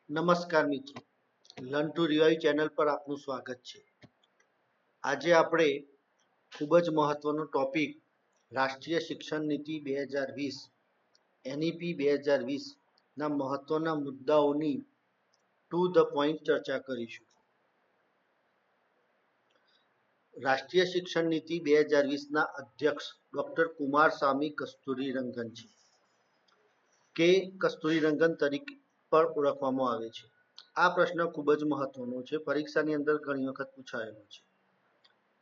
નમસ્કાર મિત્રો, learn to revive channel પર આપનું સ્વાગત છે. આજે આપણે ખૂબ જ મહત્વનો ટોપિક રાષ્ટ્રીય શિક્ષણ નીતિ 2020 NEP 2020 ના મહત્વના મુદ્દાઓની ટુ ધ પોઈન્ટ ચર્ચા કરીશું. રાષ્ટ્રીય શિક્ષણ નીતિ 2020 ના અધ્યક્ષ ડોક્ટર કુમારસ્વામી કસ્તુરીરંગન છે, કે કસ્તુરીરંગન તરીકે પણ ઓળખવામાં આવે છે. આ પ્રશ્ન ખૂબ જ મહત્વનો છે, પરીક્ષાની અંદર ઘણી વખત પૂછાયેલો છે.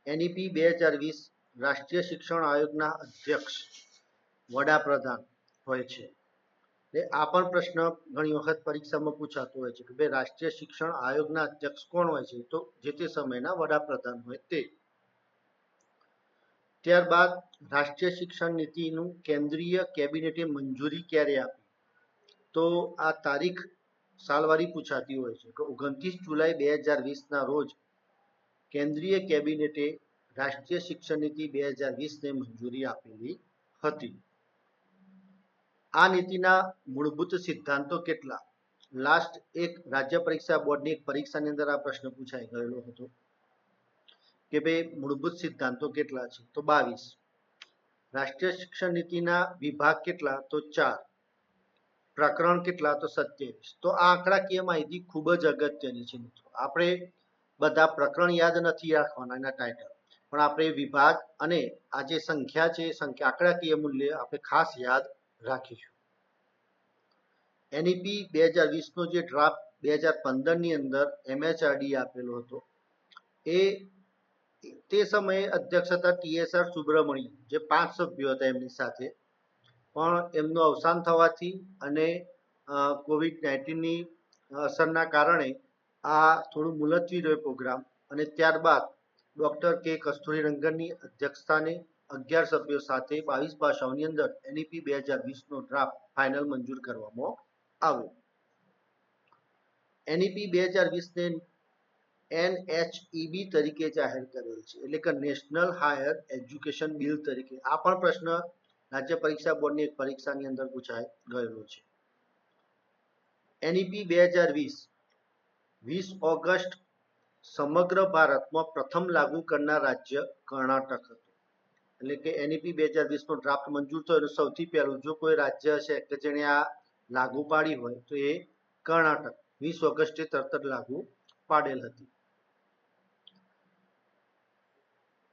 NEP 2020 રાષ્ટ્રીય શિક્ષણ આયોગના અધ્યક્ષ વડાપ્રધાન હોય છે. આ પણ પ્રશ્ન ઘણી વખત પરીક્ષામાં પૂછાતો હોય છે કે ભાઈ રાષ્ટ્રીય શિક્ષણ આયોગના અધ્યક્ષ કોણ હોય છે? તો જે તે સમયના વડાપ્રધાન હોય તે. ત્યારબાદ રાષ્ટ્રીય શિક્ષણ નીતિનું કેન્દ્રીય કેબિનેટે મંજૂરી ક્યારે આપી? તો આ તારીખ સાલવારી પૂછાતી હોય છે કે 29 જુલાઈ 2020ના રોજ કેન્દ્રીય કેબિનેટે રાષ્ટ્રીય શિક્ષણ નીતિ 2020ને મંજૂરી આપેલી હતી. આ નીતિના મૂળભૂત સિદ્ધાંતો કેટલા? લાસ્ટ એક રાજ્ય પરીક્ષા બોર્ડની એક પરીક્ષાની અંદર આ પ્રશ્ન પૂછાઈ ગયેલો હતો કે ભાઈ મૂળભૂત સિદ્ધાંતો કેટલા છે? તો 22. રાષ્ટ્રીય શિક્ષણ નીતિના વિભાગ કેટલા? તો 4. પ્રકરણ કેટલા? તો 27. તો આ આંકડાકીય માહિતી ખૂબ જ અગત્યની છે મિત્રો. આપણે બધા પ્રકરણ યાદ નથી રાખવાના એના ટાઇટલ, પણ આપણે વિભાગ અને આ જે સંખ્યા છે સંખ્યા આંકડાકીય મૂલ્ય આપણે ખાસ યાદ રાખીશું. NEP 2020નો જે ડ્રાફ્ટ 2015ની અંદર MHRD આપેલો હતો, એ તે સમયે અધ્યક્ષ હતા TSR સુબ્રમણ્યમ, જે 5 સભ્યો હતા એમની સાથે, પણ એમનું અવસાન થવાથી અને COVID-19ની અસરના કારણે આ થોડું મુલતવી રહ્યો પ્રોગ્રામ, અને ત્યારબાદ ડૉક્ટર કે કસ્તુરીરંગનની અધ્યક્ષસ્થાને 11 સભ્યો સાથે 22 ભાષાઓની અંદર NEP 2020નો ડ્રાફ્ટ ફાઇનલ મંજૂર કરવામાં આવ્યો. NEP 2020ને NHEB તરીકે જાહેર કરેલ છે, એટલે કે નેશનલ હાયર એજ્યુકેશન બિલ તરીકે. આ પણ પ્રશ્ન રાજ્ય પરીક્ષા બોર્ડની એક પરીક્ષાની અંદર પૂછાઈ ગયેલો છે. NEP 2020 20 ઓગસ્ટ સમગ્ર ભારતમાં પ્રથમ લાગુ કરનાર રાજ્ય કર્ણાટક હતું. એટલે કે NEP 2020નો ડ્રાફ્ટ મંજૂર થયો સૌથી પહેલું જો કોઈ રાજ્ય હશે કે જેણે આ લાગુ પાડી હોય તો એ કર્ણાટક 20 ઓગસ્ટે તરત જ લાગુ પાડેલ હતી.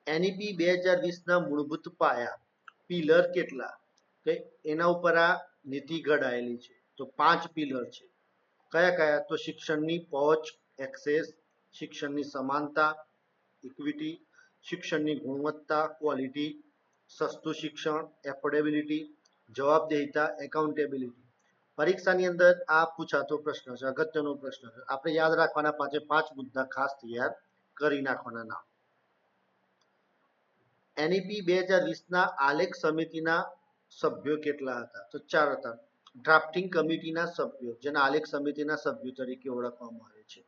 NEP 2020ના મૂળભૂત પાયા પિલર કેટલા? કે એના ઉપર આ નીતિ ઘડાયેલી છે. તો 5 પિલર છે. કયા કયા? તો શિક્ષણની પહોંચ એક્સેસ, શિક્ષણની સમાનતા ઇક્વિટી, શિક્ષણની ગુણવત્તા ક્વોલિટી, સસ્તું શિક્ષણ એફોર્ડેબિલિટી, જવાબદેહિતા એકાઉન્ટેબિલિટી. પરીક્ષાની અંદર આ પૂછાતો પ્રશ્ન છે, અગત્યનો પ્રશ્ન છે. આપણે યાદ રાખવાના 5 મુદ્દા ખાસ તૈયાર કરી નાખવાના નામ. NEP 2020ના આલેખ સમિતિના સભ્યો કેટલા હતા? તો 4 હતા. ડ્રાફ્ટિંગ કમિટીના સભ્યો, જેના આલેખ સમિતિના સભ્યો તરીકે ઓળખવામાં આવે છે.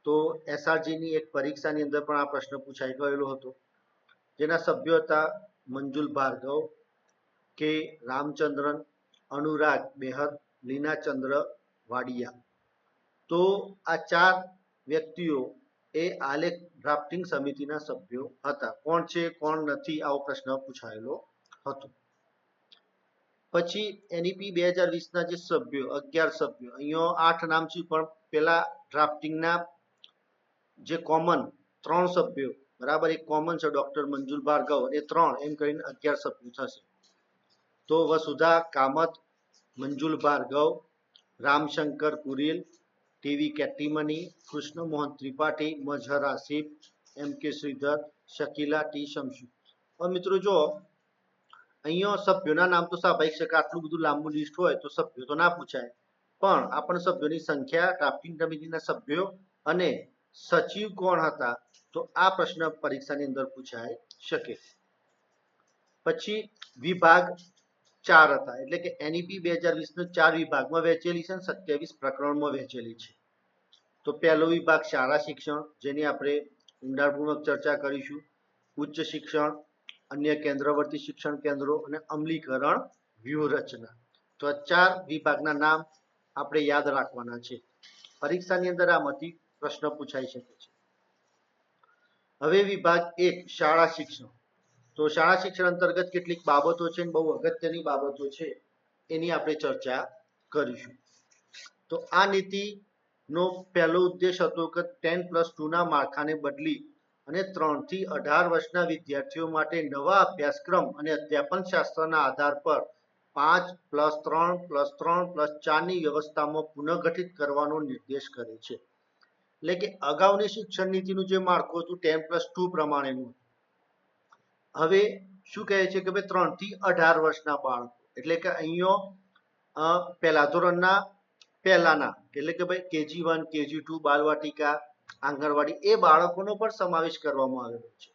તો SRGની એક પરીક્ષાની અંદર પણ આ પ્રશ્ન પૂછાઈ ગયેલો હતો, જેના સભ્યો હતા મંજુલ ભાર્ગવ, કે રામચંદ્રન, અનુરાગ બેહર, લીનાચંદ્ર વાડિયા. તો આ 4 વ્યક્તિઓ એ આલેખ ડ્રાફ્ટિંગ સમિતિના સભ્યો હતા. કોણ છે કોણ નથી આવો પ્રશ્ન પૂછાયેલો હતો. પછી NEP 2020ના જે સભ્યો 11 સભ્યો, અહીંયા 8 નામ છે, પણ પેલા ડ્રાફ્ટિંગના જે કોમન 3 સભ્યો, બરાબર, એક કોમન છે ડોક્ટર મંજુલ ભાર્ગવ, એ 3 એમ કરીને 11 સભ્યો થશે. તો Vasudha Kamat, Manjul Bhargava, Ramshankar Kureel, T V Kattimani, Krishna Mohan Tripathi, Mazhar Asif, MK Sridhar, Shakila T Shamshu. હવે મિત્રો જો અહીંયા સભ્યોના નામ તો સ્વાભાવિક છે કે આટલું બધું લાંબુ લિસ્ટ હોય તો સભ્યો તો ના પૂછાય, પણ આપણે સભ્યોની સંખ્યા, ડ્રાફ્ટિંગ કમિટીના સભ્યો અને સચિવ કોણ હતા, તો આ પ્રશ્ન પરીક્ષાની અંદર પૂછાઈ શકે. પછી વિભાગ 4 હતા, એટલે કે NEP 2020 4 વિભાગમાં વહેંચેલી છે અને 27 પ્રકરણમાં વહેંચેલી છે. તો પહેલો વિભાગ શાળા શિક્ષણ, જેની આપણે ઊંડાણપૂર્વક ચર્ચા કરીશું. ઉચ્ચ શિક્ષણ, અન્ય કેન્દ્રવર્તી શિક્ષણ કેન્દ્રો અને અમલીકરણ વ્યૂહરચના. તો આ 4 વિભાગના નામ આપણે યાદ રાખવાના છે. પરીક્ષાની અંદર આમાંથી પ્રશ્ન પૂછાઈ શકે છે. હવે વિભાગ 1 શાળા શિક્ષણ. તો શાળા શિક્ષણ અંતર્ગત કેટલીક બાબતો છે, બહુ અગત્યની બાબતો છે, એની આપણે ચર્ચા કરીશું. તો આ નીતિનો પહેલો ઉદ્દેશ હતો કે 10+2 ના માળખાને બદલી અને 3 થી 18 વર્ષના વિદ્યાર્થીઓ માટે નવા અભ્યાસક્રમ અને અધ્યાપન શાસ્ત્રના આધાર પર 5+3+3+4 ની વ્યવસ્થામાં પુનઃગઠિત કરવાનો નિર્દેશ કરે છે. એટલે કે અગાઉની શિક્ષણ નીતિનું જે માળખું હતું 10+2 પ્રમાણેનું, હવે શું કહે છે કે ભાઈ 3 થી 18 વર્ષના બાળકો, એટલે કે અહીંયા પહેલા ધોરણના પહેલાના, એટલે કે ભાઈ KG1 KG2 બાલવાટિકા આંગણવાડી એ બાળકોનો પણ સમાવેશ કરવામાં આવેલો છે.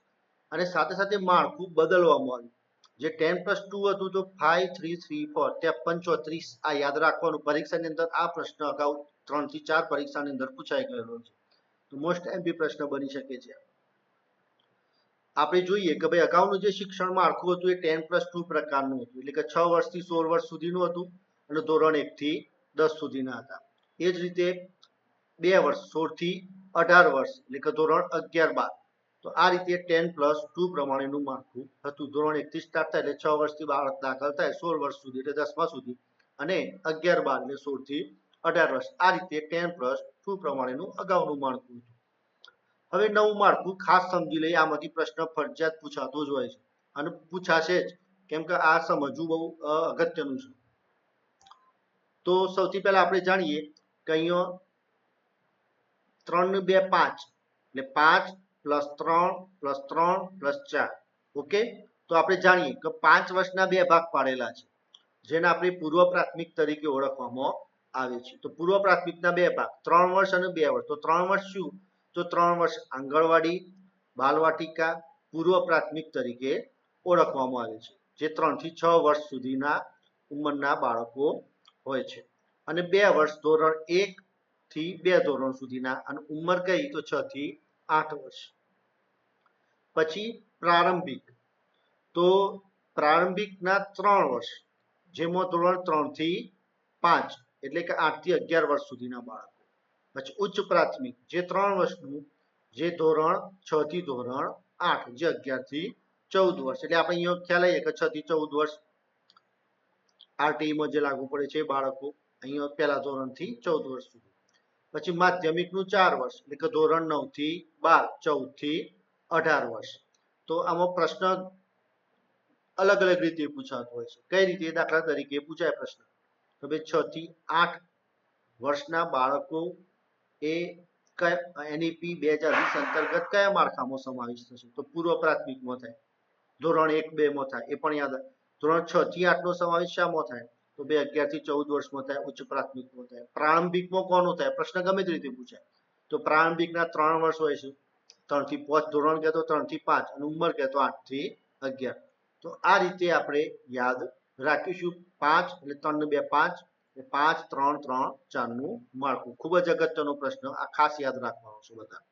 અને સાથે સાથે માળખું બદલવામાં આવ્યું. જે 10+2 હતું તો 5 3 3 4 53 34 આ યાદ રાખવાનું. પરીક્ષાની અંદર આ પ્રશ્ન અગાઉ 3 થી 4 પરીક્ષાની અંદર પૂછાઈ ગયેલો છે, તો મોસ્ટ એમપી પ્રશ્ન બની શકે છે. આપણે જોઈએ કે ભાઈ અગાઉનું જે શિક્ષણ માળખું હતું એ 10+2 પ્રકારનું હતું, એટલે કે 6 વર્ષથી 16 વર્ષ સુધીનું હતું અને ધોરણ 1 થી 10 સુધીના હતા. એ જ રીતે 2 વર્ષ 16 થી 18 વર્ષ, એટલે કે ધોરણ 11-12. તો આ રીતે 10+2 પ્રમાણેનું માળખું હતું. ધોરણ 1 થી સ્ટાર્ટ થાય એટલે 6 વર્ષથી બાળક દાખલ થાય 16 વર્ષ સુધી, એટલે 10મા સુધી, અને 11-12 એટલે 16 થી 18 વર્ષ. આ રીતે 10+2 પ્રમાણેનું અગાઉનું માળખું હતું. હવે નવું માળખું ખાસ સમજી લઈએ, આમાંથી પ્રશ્ન ફરજિયાત પૂછાતો જ હોય છે અને પૂછાશે જ, કેમ કે આ સમજવું બહુ અગત્યનું છે. તો સૌથી પહેલા આપણે જાણીએ કે અહીંયા 3 ને 2 5, એટલે 5+3+3+4. ઓકે, તો આપણે જાણીએ કે 5 વર્ષના 2 ભાગ પાડેલા છે, જેને આપણે પૂર્વ પ્રાથમિક તરીકે ઓળખવામાં આવે છે. તો પૂર્વ પ્રાથમિકના 2 ભાગ, 3 વર્ષ અને 2 વર્ષ. તો 3 વર્ષ શું? તો 3 વર્ષ આંગણવાડી બાલવાટિકા પૂર્વ પ્રાથમિક તરીકે ઓળખવામાં આવે છે, જે 3 થી 6 વર્ષ સુધીના ઉંમરના બાળકો હોય છે. અને 2 વર્ષ ધોરણ 1 થી 2 ધોરણ સુધીના, અને ઉંમર કઈ તો 6 થી 8 વર્ષ. પછી પ્રારંભિક, તો પ્રારંભિકના 3 વર્ષ, જેમાં ધોરણ 3 થી 5, એટલે કે 8 થી 11 વર્ષ સુધીના બાળકો. પછી ઉચ્ચ પ્રાથમિક જે 3 વર્ષનું, જે ધોરણ 6 થી ધોરણ 8, જે 11 થી 14 વર્ષ. એટલે આપણે અહીંયા ખ્યાલ આવીએ કે 6 થી 14 વર્ષ આરટીઈમાં જે લાગુ પડે છે બાળકો, અહીંયા પહેલા ધોરણથી 14 વર્ષ સુધી. પછી માધ્યમિકનું 4 વર્ષ, એટલે કે ધોરણ 9 થી 12, 14 થી 18 વર્ષ. તો આમાં પ્રશ્ન અલગ અલગ રીતે પૂછાતો હોય છે. કઈ રીતે? દાખલા તરીકે પૂછાય પ્રશ્ન તો ભાઈ 6 થી 8 વર્ષના બાળકો એ એનઈપી 2020 અંતર્ગત કયા માળખામાં સમાવેશ થશે? તો પૂર્વ પ્રાથમિકમાં થાય, ધોરણ 1-2 માં થાય, એ પણ યાદ. ધોરણ 6 થી 8 નો સમાવેશ શામાં થાય? તો 11 થી 14 વર્ષમાં થાય, ઉચ્ચ પ્રાથમિકમાં થાય. પ્રારંભિકમાં કોનો થાય? પ્રશ્ન ગમે તે રીતે પૂછાય. તો પ્રારંભિકના 3 વર્ષ હોય છે, 3 થી 5 ધોરણ કહેતો 3 થી 5, અને ઉંમર કહેતો 8 થી 11. તો આ રીતે આપણે યાદ રાખીશું. 5 એટલે 3 ને 2 5, 5 3 3 4 નું માળખું. ખૂબ જ અગત્યનો પ્રશ્ન, આ ખાસ યાદ રાખવાનો છે બધા.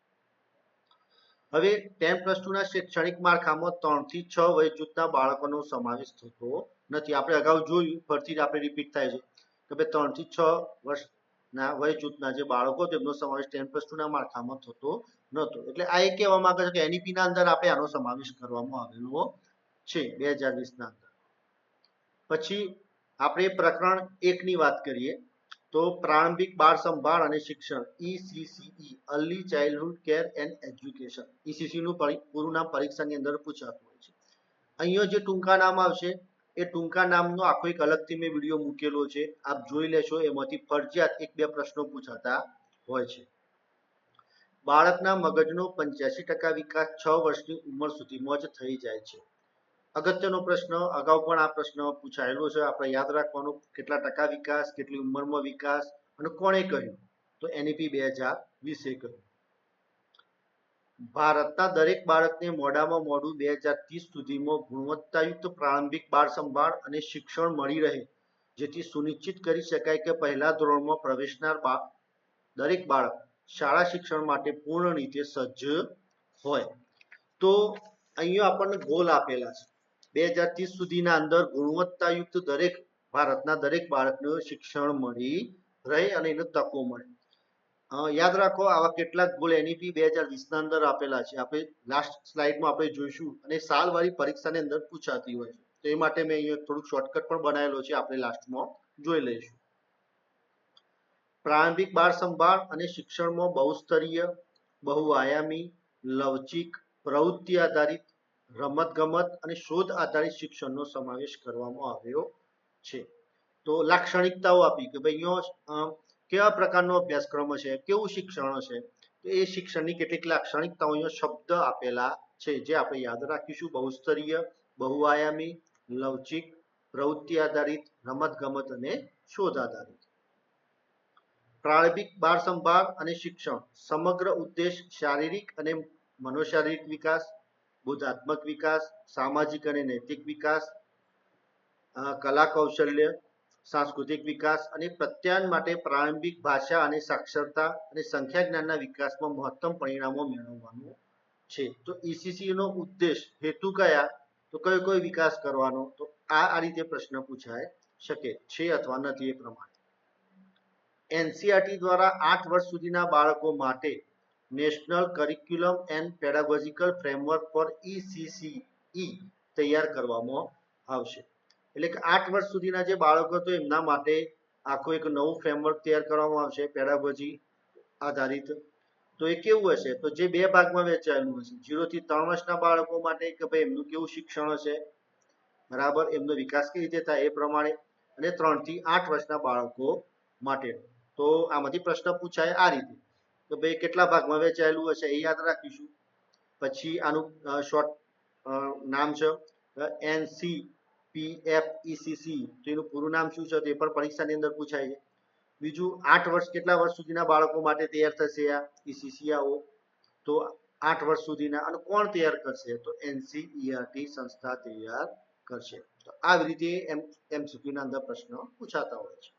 હવે 10+2 ના શૈક્ષણિક માળખામાં 3 થી 6 વય જૂથના બાળકોનો સમાવેશ થતો નથી. આપણે અગાઉ જોયું, ફરીથી આપણે રિપીટ થાય છે કે ભાઈ 3 થી 6 વર્ષના વય જૂથના જે બાળકો, તેમનો સમાવેશ 10+2 ના માળખામાં થતો નહોતો. એટલે આ એ કહેવા માંગે છે કે એનઈપી ના અંદર આપણે આનો સમાવેશ કરવામાં આવેલો છે 2020 ના અંદર. પછી આપણે પ્રકરણ 1 ની વાત કરીએ તો પ્રારંભિક બાળ સંભાળ અને શિક્ષણ, ECCE, early childhood care and education. ECCE નું પૂરું નામ પરીક્ષાની અંદર પૂછાતું હોય છે. અહીંયા જે ટૂંકા નામ આવશે એ ટૂંકા નામનો આખો એક અલગથી મેં વિડીયો મૂકેલો છે, આપ જોઈ લેશો. એમાંથી ફરજિયાત 1-2 પ્રશ્નો પૂછાતા હોય છે. બાળકના મગજનો 85% વિકાસ 6 વર્ષની ઉંમર સુધીમાં જ થઈ જાય છે. અગત્યનો પ્રશ્ન, અગાઉ પણ આ પ્રશ્ન પૂછાયેલો છે, આપણે યાદ રાખવાનું. કેટલા ટકા વિકાસ, કેટલી ઉંમરમાં વિકાસ, અને કોણે કહ્યું? તો એનઈપી 2020 કહ્યું. ભારતના દરેક બાળકને મોડામાં મોડું 2030 સુધીમાં ગુણવત્તાયુક્ત પ્રારંભિક બાળ સંભાળ અને શિક્ષણ મળી રહે, જેથી સુનિશ્ચિત કરી શકાય કે પહેલા ધોરણમાં પ્રવેશનાર દરેક બાળક શાળા શિક્ષણ માટે પૂર્ણ રીતે સજ્જ હોય. તો અહીંયા આપણને ગોલ આપેલા છે 2030 સુધીના અંદર ગુણવત્તાયુક્ત ભારતના દરેક બાળકને શિક્ષણ મળી રહે અને એને તકો મળે. યાદ રાખો આવા કેટલાક ગોલ NEP 2020 ના અંદર આપેલા છે. આપણે લાસ્ટ સ્લાઇડમાં આપણે જોઈશું અને સાલવાળી પરીક્ષાની અંદર પૂછાતી હોય છે. તો એ માટે મેં અહીંયા થોડુંક શોર્ટકટ પણ બનાવેલો છે, આપણે લાસ્ટમાં જોઈ લઈશું. પ્રારંભિક બાળ સંભાળ અને શિક્ષણમાં બહુસ્તરીય, બહુઆયામી, લવચિક, પ્રવૃત્તિ આધારિત, રમતગમત અને શોધ આધારિત શિક્ષણનો સમાવેશ કરવામાં આવ્યો છે. તો લાક્ષણિકતાઓ આપી કે ભાઈ અહીંયા કેવા પ્રકારનો અભ્યાસક્રમ હશે, કેવું શિક્ષણ હશે, તો એ શિક્ષણની કેટલીક લાક્ષણિકતાઓ અહીંયા શબ્દ આપેલા છે, જે આપણે યાદ રાખીશું. બહુસ્તરીય, બહુઆયામી, લવચિક, પ્રવૃત્તિ આધારિત, રમતગમત અને શોધ આધારિત. પ્રારંભિક બાળ સંભાળ અને શિક્ષણ સમગ્ર ઉદ્દેશ શારીરિક અને મનોશારીરિક વિકાસ, બુદ્ધાત્મક વિકાસ, સામાજિક અને નૈતિક વિકાસ, કલા કૌશલ્ય, સાંસ્કૃતિક વિકાસ અને પ્રત્યાયન માટે પ્રારંભિક ભાષા અને સાક્ષરતા અને સંખ્યા જ્ઞાનના વિકાસમાં મહત્તમ પરિણામો મેળવવાનું છે. તો ECC નો ઉદ્દેશ હેતુ કયા, તો કયો વિકાસ કરવાનો, તો આ રીતે પ્રશ્ન પૂછાય શકે છે અથવા નથી એ પ્રમાણે. NCERT દ્વારા 8 વર્ષ સુધીના બાળકો માટે national curriculum and pedagogical framework for ECCE તૈયાર કરવામાં આવશે. એટલે કે 8 વર્ષ સુધીના જે બાળકો તો એમના માટે આખું એક નવું ફ્રેમવર્ક તૈયાર કરવામાં આવશે, પેડાગોજી આધારિત. તો એ કેવું હશે, તો જે 2 ભાગમાં વહેંચાયેલું હશે. 0 થી 3 વર્ષના બાળકો માટે કે ભાઈ એમનું કેવું શિક્ષણ હશે, બરાબર, એમનો વિકાસ કેવી રીતે થાય એ પ્રમાણે, અને 3 થી 8 વર્ષના બાળકો માટે. તો આમાંથી પ્રશ્ન પૂછાય આ રીતે કે ભાઈ કેટલા ભાગમાં વહેંચાયેલું હશે એ યાદ રાખીશું. પછી આનું શોર્ટ નામ છે NCPFECC, તો એનું પૂરું નામ શું છે તે પણ પરીક્ષાની અંદર પૂછાય છે. બીજું, 8 વર્ષ કેટલા વર્ષ સુધીના બાળકો માટે તૈયાર થશે આ ECCO, તો 8 વર્ષ સુધીના, અને કોણ તૈયાર કરશે, તો NCERT સંસ્થા તૈયાર કરશે. તો આવી રીતે MCQ ના અંદર પ્રશ્નો પૂછાતા હોય છે.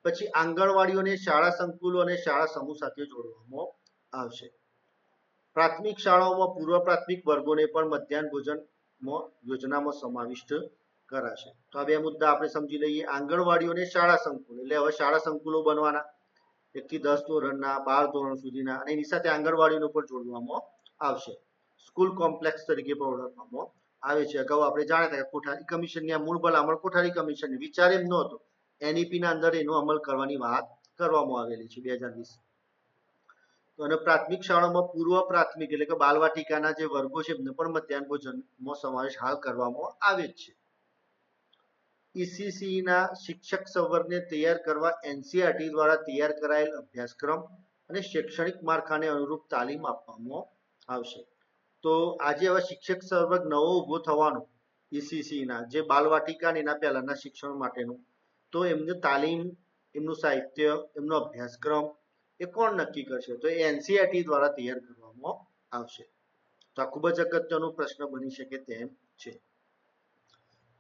પછી આંગણવાડીઓને શાળા સંકુલો અને શાળા સમૂહ સાથે જોડવામાં આવશે. પ્રાથમિક શાળાઓમાં પૂર્વ પ્રાથમિક વર્ગોને પણ મધ્યાહન ભોજન યોજનામાં સમાવિષ્ટ કરાશે. તો આ 2 મુદ્દા આપણે સમજી લઈએ. આંગણવાડીઓને શાળા સંકુલ, એટલે હવે શાળા સંકુલો બનવાના 1 થી 10 ધોરણના, 12 ધોરણ સુધીના, અને એની સાથે આંગણવાડીનો પણ જોડવામાં આવશે. સ્કૂલ કોમ્પ્લેક્સ તરીકે પણ ઓળખવામાં આવે છે. અગાઉ આપણે જાણ્યા હતા કે કોઠારી કમિશનની આ મૂળ ભલામણ કોઠારી કમિશનની વિચાર એમ નહોતો, NEP ના અંદર એનો અમલ કરવાની વાત કરવામાં આવેલી છે 2020. તો અને પ્રાથમિક શાળામાં પૂર્વ પ્રાથમિક એટલે કે બાલવાટિકાના જે વર્ગો છે એમને પણ મધ્યાહન ભોજનમાં સમાવેશ હાલ કરવામાં આવે જ છે. ECC ના શિક્ષક સંવર્ગને તૈયાર કરવા NCERT દ્વારા તૈયાર કરાયેલ અભ્યાસક્રમ અને શૈક્ષણિક માળખાને અનુરૂપ તાલીમ આપવામાં આવશે. તો આજે હવે શિક્ષક સંવર્ગ નવો ઊભો થવાનો ECC ના, જે બાલવાટિકા અને એના પહેલાના શિક્ષણ માટેનું, તો એમની તાલીમ, એમનું સાહિત્ય, એમનો અભ્યાસક્રમ એ કોણ નક્કી કરશે, તો એ NCERT દ્વારા તૈયાર કરવામાં આવશે. તો આ ખૂબ જ અગત્યનો પ્રશ્ન બની શકે તેમ છે.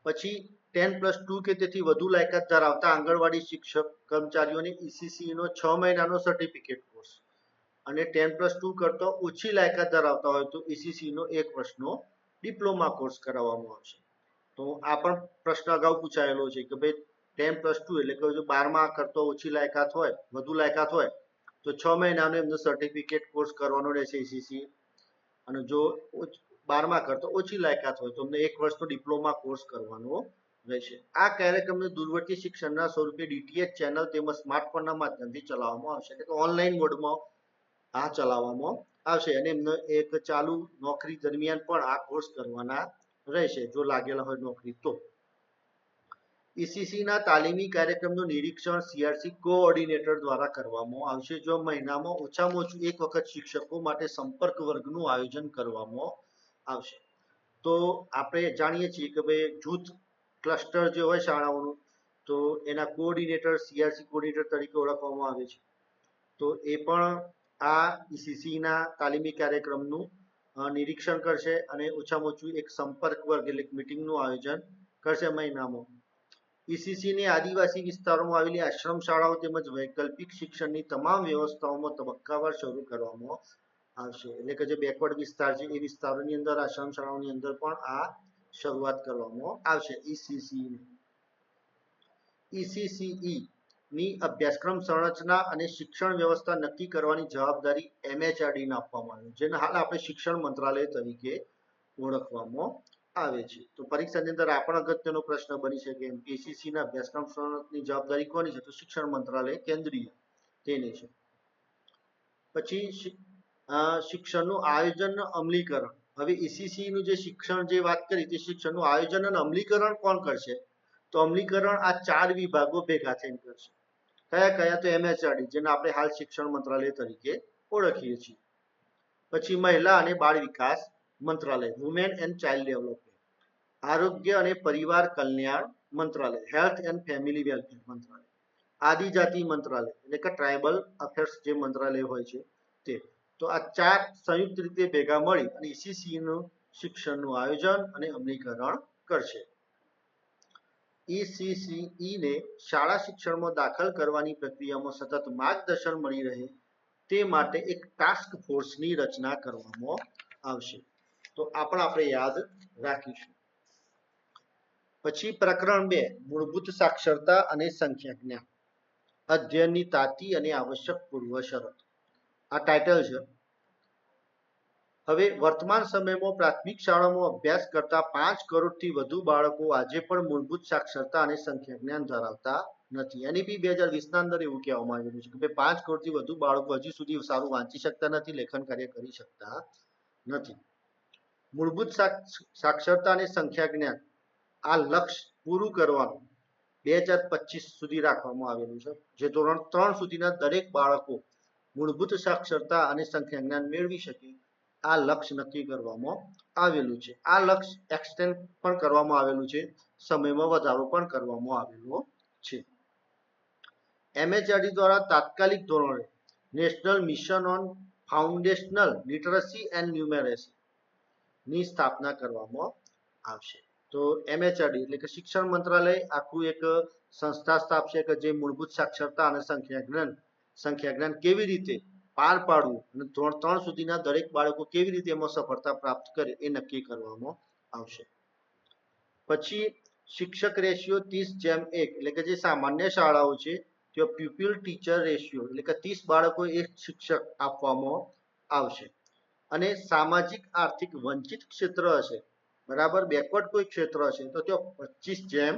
પછી 10+2 કે તેથી વધુ લાયકાત ધરાવતા આંગણવાડી શિક્ષક કર્મચારીઓને ECC નો 6 મહિનાનો સર્ટિફિકેટ કોર્સ, અને 10+2 કરતો ઓછી લાયકાત ધરાવતા હોય તો ECC નો 1 વર્ષનો ડિપ્લોમા કોર્સ કરાવવામાં આવશે. તો આ પણ પ્રશ્ન અગાઉ પૂછાયેલો છે કે ભાઈ 10+2 એટલે કે જો 12મા કરતો ઓછી લાયકાત હોય, વધુ લાયકાત હોય, તો 6 મહિનાનો એમનો સર્ટિફિકેટ કોર્સ કરવાનો રહેશે ECC, અને જો 12મા કરતો ઓછી લાયકાત હોય તો અમને 1 વર્ષનો ડિપ્લોમા કોર્સ કરવાનો રહેશે. આ કાર્યક્રમને દૂરવર્તી શિક્ષણના સ્વરૂપે DTH ચેનલ તેમજ સ્માર્ટફોનના માધ્યમથી ચલાવવામાં આવશે, એટલે કે ઓનલાઈન મોડમાં આ ચલાવવામાં આવશે, અને એમને એક ચાલુ નોકરી દરમિયાન પણ આ કોર્સ કરવાના રહેશે જો લાગેલા હોય નોકરી તો. ECC ના તાલીમી કાર્યક્રમનું નિરીક્ષણ CRC કોઓર્ડિનેટર દ્વારા કરવામાં આવશે. જો મહિનામાં ઓછામાં ઓછું 1 વખત શિક્ષકો માટે સંપર્ક વર્ગનું આયોજન કરવામાં આવશે. તો આપણે જાણીએ છીએ કે ભાઈ જૂથ ક્લસ્ટર જે હોય શાળાઓનું, તો એના કોઓર્ડિનેટર CRC કોઓર્ડિનેટર તરીકે ઓળખવામાં આવે છે. તો એ પણ આ ECC ના તાલીમી કાર્યક્રમનું નિરીક્ષણ કરશે અને ઓછામાં ઓછું એક સંપર્ક વર્ગ એટલે મીટિંગનું આયોજન કરશે મહિનામાં. ECC ની આદિવાસી વિસ્તારોમાં આવેલી આશ્રમ શાળાઓ તેમજ વૈકલ્પિક શિક્ષણની તમામ વ્યવસ્થાઓમાં તબક્કાવાર શરૂ કરવામાં આવશે. એટલે કે જે બેકવર્ડ વિસ્તાર છે એ વિસ્તારોની અંદર આશ્રમ શાળાઓની અંદર પણ આ શરૂઆત કરવામાં આવશે ECC. ની અભ્યાસક્રમ સંરચના અને શિક્ષણ વ્યવસ્થા નક્કી કરવાની જવાબદારી MHRD ને આપવામાં આવી, જેને હાલ આપણે શિક્ષણ મંત્રાલય તરીકે ઓળખવામાં આવે છે. તો પરીક્ષાની અંદર આ પણ અગત્યનો પ્રશ્ન બની શકે એમ ACC ના અભ્યાસક્રમ સંરચનાની જવાબદારી કોની છે? તો શિક્ષણ મંત્રાલય કેન્દ્રીય તેની છે. પછી શિક્ષણનું આયોજન અને અમલીકરણ. હવે ACC નું જે શિક્ષણ જે વાત કરી તે શિક્ષણનું આયોજન અને અમલીકરણ કોણ કરશે? તો અમલીકરણ આ 4 વિભાગો ભેગા થઈને કરશે. કયા કયા? તો MHRD, જેને આપણે હાલ શિક્ષણ મંત્રાલય તરીકે ઓળખીએ છીએ. પછી મહિલા અને બાળ વિકાસ મંત્રાલય, વુમેન એન્ડ ચાઇલ્ડ ડેવલપમેન્ટ. આરોગ્ય અને પરિવાર કલ્યાણ મંત્રાલય, હેલ્થ એન્ડ ફેમિલી વેલફેર મંત્રાલય. આદિજાતિ મંત્રાલય એટલે કે ટ્રાઇબલ અફેર્સ જે મંત્રાલય હોય છે તે. તો આ 4 સંયુક્ત રીતે ભેગા મળી અને ACC નું શિક્ષણનું આયોજન અને અમલીકરણ કરશે. ECCE ને શાળા શિક્ષણમાં દાખલ કરવાની પ્રક્રિયામાં સતત માર્ગદર્શન મળી રહે તે માટે એક ટાસ્ક ફોર્સની રચના કરવામાં આવશે. તો આ પણ આપણે યાદ રાખીશું. પછી પ્રકરણ 2, મૂળભૂત સાક્ષરતા અને સંખ્યા જ્ઞાન, અધ્યયનની તાતી અને આવશ્યક પૂર્વ શરત. આ ટાઇટલ છે. હવે વર્તમાન સમયમાં પ્રાથમિક શાળામાં અભ્યાસ કરતા 5 કરોડથી વધુ બાળકો આજે પણ મૂળભૂત સાક્ષરતા અને સંખ્યા જ્ઞાન ધરાવતા નથી. NEP 2020 ના અંદર એવું કહેવામાં આવેલું છે કે 5 કરોડથી વધુ બાળકો હજી સુધી સારું વાંચી શકતા નથી, લેખન કાર્ય કરી શકતા નથી. મૂળભૂત સાક્ષરતા અને સંખ્યા જ્ઞાન આ લક્ષ્ય પૂરું કરવાનું 2025 સુધી રાખવામાં આવેલું છે, જે ધોરણ 3 સુધીના દરેક બાળકો મૂળભૂત સાક્ષરતા અને સંખ્યા જ્ઞાન મેળવી શકે આ લક્ષ્ય નક્કી કરવામાં આવેલું છે. આ લક્ષ્ય એક્સટેન્ડ પણ કરવામાં આવેલું છે, સમયમાં વધારો પણ કરવામાં આવેલો છે. MHRD દ્વારા તાત્કાલિક ધોરણે national mission on foundational literacy and numeracy ની સ્થાપના કરવામાં આવશે. તો MHRD એટલે કે શિક્ષણ મંત્રાલય આખું એક સંસ્થા સ્થાપશે કે જે મૂળભૂત સાક્ષરતા અને સંખ્યા જ્ઞાન કેવી રીતે પાર પાડવું અને ધોરણ 3 સુધીના દરેક બાળકો કેવી રીતે એમાં સફળતા પ્રાપ્ત કરે એ નક્કી કરવામાં આવશે. પછી શિક્ષક રેશિયો 30:1 એટલે કે જે સામાન્ય શાળાઓ છે ત્યાં પ્યુપિલ ટીચર રેશિયો એટલે કે 30 બાળકો એક શિક્ષક આપવામાં આવશે. અને સામાજિક આર્થિક વંચિત ક્ષેત્ર હશે, બરાબર, બેકવર્ડ કોઈ ક્ષેત્ર હશે તો ત્યાં 25:1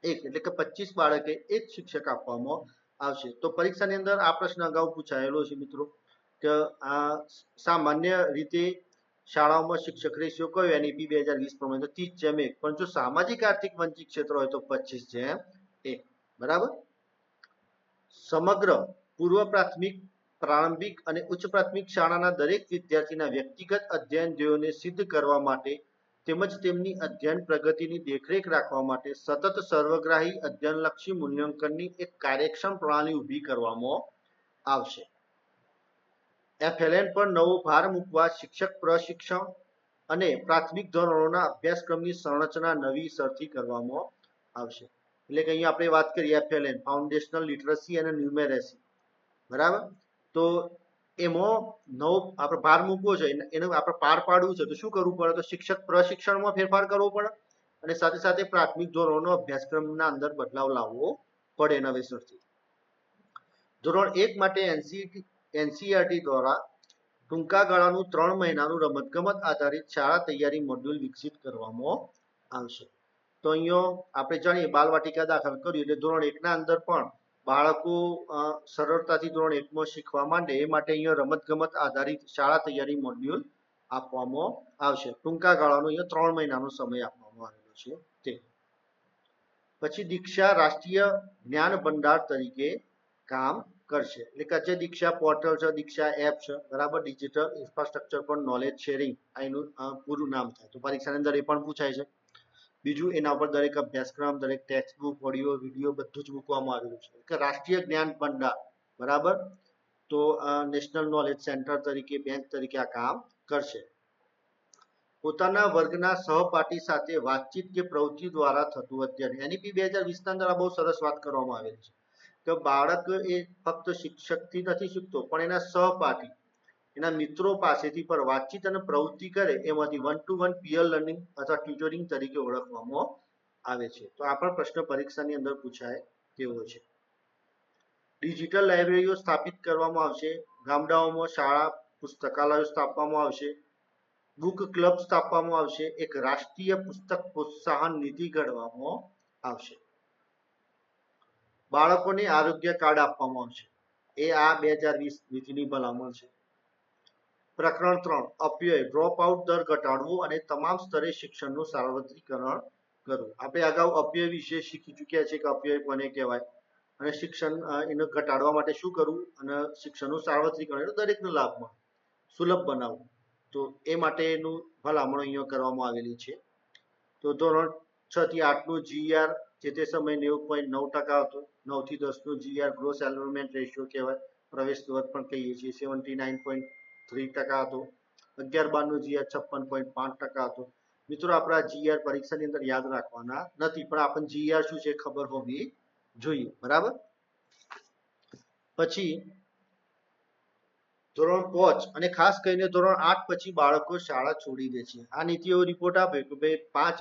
એટલે કે 25 બાળકે એક શિક્ષક આપવામાં આવશે. તો પરીક્ષાની અંદર આ પ્રશ્ન અગાઉ પૂછાયેલો છે મિત્રો કે આ સામાન્ય રીતે શાળાઓમાં શિક્ષક રેશિયો કયો? NEP 2020 પ્રમાણે 30:1, પણ જો સામાજિક આર્થિક વંચિત ક્ષેત્ર હોય તો 25:1, બરાબર. સમગ્ર પૂર્વ પ્રાથમિક, પ્રારંભિક અને ઉચ્ચ પ્રાથમિક શાળાના દરેક વિદ્યાર્થીના વ્યક્તિગત અધ્યયન ધ્યેયોને સિદ્ધ કરવા માટે તેમજ તેમની અધ્યયન પ્રગતિની દેખરેખ રાખવા માટે સતત સર્વગ્રાહી અધ્યયનલક્ષી મૂલ્યાંકનની એક કાર્યક્ષમ પ્રણાલી ઊભી કરવામાં આવશે. FLN પર નવો ભાર મૂકવા શિક્ષક પ્રશિક્ષણ અને પ્રાથમિક ધોરણોના અભ્યાસક્રમની સંરચના નવી સરથી કરવામાં આવશે. એટલે કે અહીંયા આપણે વાત કરીએ FLN ફાઉન્ડેશનલ લિટરસી અને ન્યુમેરેસી, બરાબર. તો એમાં નવો આપણે ભાર મૂકવો છે, એને આપણે પાર પાડવું છે તો શું કરવું પડે? તો શિક્ષક પ્રશિક્ષણમાં ફેરફાર કરવો પડે અને સાથે સાથે પ્રાથમિક ધોરણોનો અભ્યાસક્રમના અંદર બદલાવ લાવવો પડે નવેસરથી. ધોરણ 1 માટે NCERT દ્વારા ટૂંકા ગાળાનું 3 મહિનાનું રમતગમત આધારિત શાળા તૈયારી મોડ્યુલ વિકસિત કરવામાં આવશે. તો અહીંયા આપણે જાણીએ બાલવાટિકા દાખલ કર્યું એટલે ધોરણ 1 ના અંદર પણ બાળકો સરળતાથી ધોરણ 1માં શીખવા માંડે એ માટે અહીંયા રમતગમત આધારિત શાળા તૈયારી મોડ્યુલ આપવામાં આવશે. ટૂંકા ગાળાનો અહીંયા 3 મહિનાનો સમય આપવામાં આવેલો છે તે. પછી દીક્ષા રાષ્ટ્રીય જ્ઞાન ભંડાર તરીકે કામ કરશે. એટલે કે જે દીક્ષા પોર્ટલ છે, દીક્ષા એપ છે, બરાબર, digital infrastructure four knowledge sharing આ એનું પૂરું નામ થાય. તો પરીક્ષાની અંદર એ પણ પૂછાય છે. બીજું એના ઉપર દરેક અભ્યાસક્રમ, દરેક ટેક્સ્ટ બુક, ઓડિયો, વિડીયો બધું જ મૂકવામાં આવેલું છે કે રાષ્ટ્રીય જ્ઞાન ભંડાર, બરાબર. તો નેશનલ નોલેજ સેન્ટર તરીકે, બેંક તરીકે આ કામ કરશે. પોતાના વર્ગના સહપાઠી સાથે વાતચીત કે પ્રવૃત્તિ દ્વારા થતું અધ્યયન. NEP 2020 ના અંદર આ બહુ સરસ વાત કરવામાં આવેલી છે કે બાળક એ ફક્ત શિક્ષકથી નથી શીખતો પણ એના સહપાઠી, એના મિત્રો પાસેથી પણ વાતચીત અને પ્રવૃત્તિ કરે એમાંથી 1-to-1 પીયર લર્નિંગ અથવા ટ્યુટરિંગ તરીકે ઓળખવામાં આવે છે. તો આ પણ પ્રશ્ન પરીક્ષાની અંદર પૂછાય તેવો છે. ડિજિટલ લાઇબ્રેરીઓ સ્થાપિત કરવામાં આવશે. ગામડાઓમાં શાળા પુસ્તકાલયો સ્થાપવામાં આવશે. બુક ક્લબ સ્થાપવામાં આવશે. એક રાષ્ટ્રીય પુસ્તક પ્રોત્સાહન નીતિ ઘડવામાં આવશે. બાળકોને આરોગ્ય કાર્ડ આપવામાં આવશે. એ આ 2020 નીતિની ભલામણ છે. પ્રકરણ 3 અપવ્યય ડ્રોપ આઉટ દર ઘટાડવો અને તમામ સ્તરે શિક્ષણનું સાર્વત્રિકરણ કરવું. આપણે અગાઉ અપવ્યય વિશે શીખી ચૂક્યા છે કે અપવ્યય કોને કહેવાય અને શિક્ષણ એને ઘટાડવા માટે શું કરવું અને શિક્ષણનું સાર્વત્રિકરણ એટલે દરેકને લાભ મળે, સુલભ બનાવવું. તો એ માટેનું ભલામણો અહીંયા કરવામાં આવેલી છે. તો ધોરણ 6 થી 8 નું GR જે તે સમયે 90.9% હતો. 9 થી 10 નું GR ગ્રોસ એનરોલમેન્ટ રેશિયો કહેવાય, પ્રવેશ દર પણ કહીએ છીએ, 79.3% હતો. 11-12 નું GR 56.5% હતો. મિત્રો આપણા GR પરીક્ષાની અંદર યાદ રાખવાના નથી, પણ આપણને GR શું છે ખબર હોવી જોઈએ, બરાબર. પછી ધોરણ 5 અને ખાસ કરીને ધોરણ 8 પછી બાળકો શાળા છોડી દે છે. આ નીતિઓ રિપોર્ટ આપ્યો કે ભાઈ 5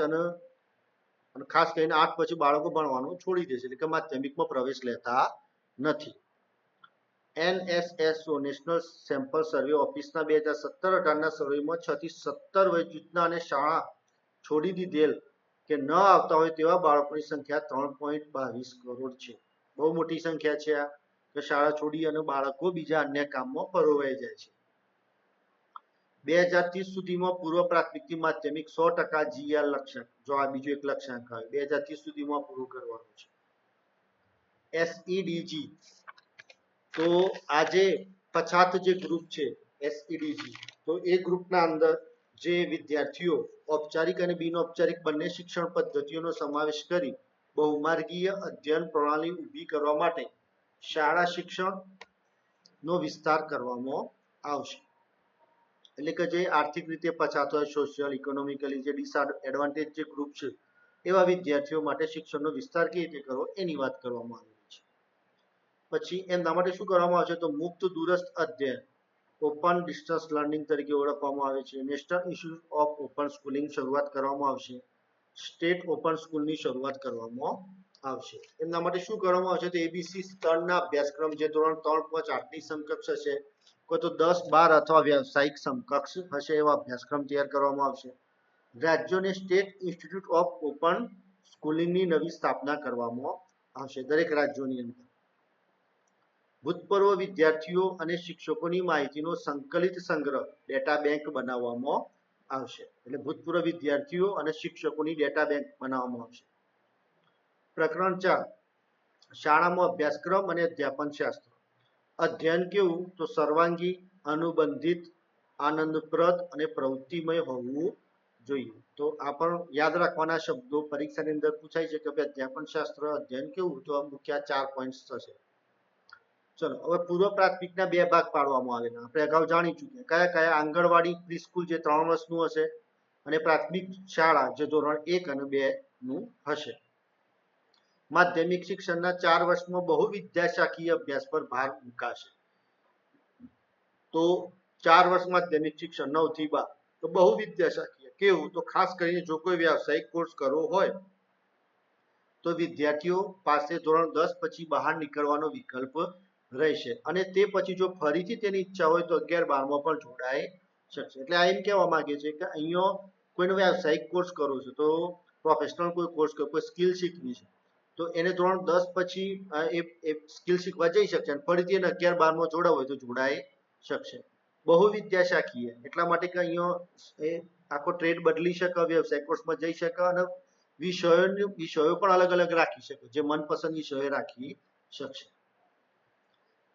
અને ખાસ કરીને 8 પછી બાળકો ભણવાનું છોડી દે છે, એટલે કે માધ્યમિકમાં પ્રવેશ લેતા નથી. NSSO નેશનલ સેમ્પલ સર્વે ઓફિસના 2017-18ના સર્વેમાં 6 થી 17 વય જૂથના અને શાળા છોડી દીધેલ કે ન આવતા હોય તેવા બાળકોની સંખ્યા 3.22 કરોડ છે. બહુ મોટી સંખ્યા છે આ, કે શાળા છોડી અને બાળકો બીજા અન્ય કામમાં પરોવાઈ જાય છે. 2030 સુધીમાં પૂર્વ પ્રાથમિકથી માધ્યમિક 100% GR લક્ષ્યાંક, જો આ બીજો એક લક્ષ્યાંક આવે 2030 સુધીમાં પૂરું કરવાનું છે. SEDG તો આજે પછાત જે ગ્રુપ છે SEDG, તો એ ગ્રુપના અંદર જે વિદ્યાર્થીઓ ઔપચારિક અને બિનઔપચારિક બંને શિક્ષણ પદ્ધતિઓનો સમાવેશ કરી બહુમાર્ગીય અધ્યયન પ્રણાલી ઊભી કરવા માટે શાળા શિક્ષણનો વિસ્તાર કરવામાં આવશે. એટલે કે જે આર્થિક રીતે પછાત હોય, સોશિયલ ઇકોનોમિકલી જે ડિસએડવાન્ટેજ જે ગ્રુપ છે એવા વિદ્યાર્થીઓ માટે શિક્ષણનો વિસ્તાર કેવી રીતે કરવો એની વાત કરવામાં આવી છે. પછી એમના માટે શું કરવામાં આવશે તો મુક્ત દૂરસ્થ અધ્યયન ઓપન ડિસ્ટન્સ લર્નિંગ તરીકે ઓળખવામાં આવે છે. National institute of open schooling શરૂઆત કરવામાં આવશે. સ્ટેટ ઓપન સ્કૂલની શરૂઆત કરવામાં આવશે. એમના માટે શું કરવામાં આવશે તો એબીસી સ્તરના અભ્યાસક્રમ જે ધોરણ 3, 5, 8ની સમકક્ષ હશે, કોઈ તો 10, 12 અથવા વ્યવસાયિક સમકક્ષ હશે એવા અભ્યાસક્રમ તૈયાર કરવામાં આવશે. રાજ્યોને સ્ટેટ ઇન્સ્ટિટ્યૂટ ઓફ ઓપન સ્કૂલિંગની નવી સ્થાપના કરવામાં આવશે દરેક રાજ્યોની અંદર. ભૂતપૂર્વ વિદ્યાર્થીઓ અને શિક્ષકોની માહિતીનો સંકલિત સંગ્રહ ડેટા બેંક બનાવવામાં આવશે. એટલે ભૂતપૂર્વ વિદ્યાર્થીઓ અને શિક્ષકોની ડેટા બેંક બનાવવામાં આવશે. પ્રકરણ 4 શાળામાં અભ્યાસક્રમ અને અધ્યાપન શાસ્ત્ર. અધ્યયન કેવું તો સર્વાંગી, અનુબંધિત, આનંદપ્રદ અને પ્રવૃત્તિમય હોવું જોઈએ. તો આ પણ યાદ રાખવાના શબ્દો પરીક્ષાની અંદર પૂછાય છે કે અધ્યાપન શાસ્ત્ર અધ્યયન કેવું, તો આ મુખ્ય 4 પોઈન્ટ્સ થશે. ચલો હવે પૂર્વ પ્રાથમિકના 2 ભાગ પાડવામાં આવેલા, આપણે અગાઉ જાણી ચૂક્યા. કયા કયા? આંગણવાડી પ્રી સ્કૂલ જે 3 વર્ષનું હશે અને પ્રાથમિક શાળા જે ધોરણ 1 અને 2 નું હશે. માધ્યમિક શિક્ષણના 4 વર્ષમાં બહુ વિદ્યાશાખીય અભ્યાસ પર ભાર મુકાશે. તો 4 વર્ષ માધ્યમિક શિક્ષણ 9 થી 12, તો બહુ વિદ્યાશાખીય કેવું તો ખાસ કરીને જો કોઈ વ્યવસાયિક કોર્સ કરવો હોય તો વિદ્યાર્થીઓ પાસે ધોરણ 10 પછી બહાર નીકળવાનો વિકલ્પ રહેશે અને તે પછી જો ફરીથી તેની ઈચ્છા હોય તો 11-12માં પણ જોડાઈ શકશે. એટલે આ એમ કહેવા માંગે છે કે અહીંયા કોઈનો વ્યવસાયિક કોર્સ કરવો છે, તો પ્રોફેશનલ કોઈ કોર્સ, કોઈ સ્કિલ શીખવી છે, તો એને ધોરણ 10 પછી એ સ્કિલ શીખવા જઈ શકશે અને ફરીથી એને 11-12માં જોડાવું હોય તો જોડાઈ શકશે. બહુ વિદ્યાશાખીય એટલા માટે કે અહીંયા એ આખો ટ્રેડ બદલી શકે, વ્યવસાયિક કોર્સમાં જઈ શકે અને વિષયો પણ અલગ અલગ રાખી શકે, જે મનપસંદ વિષયો રાખી શકશે.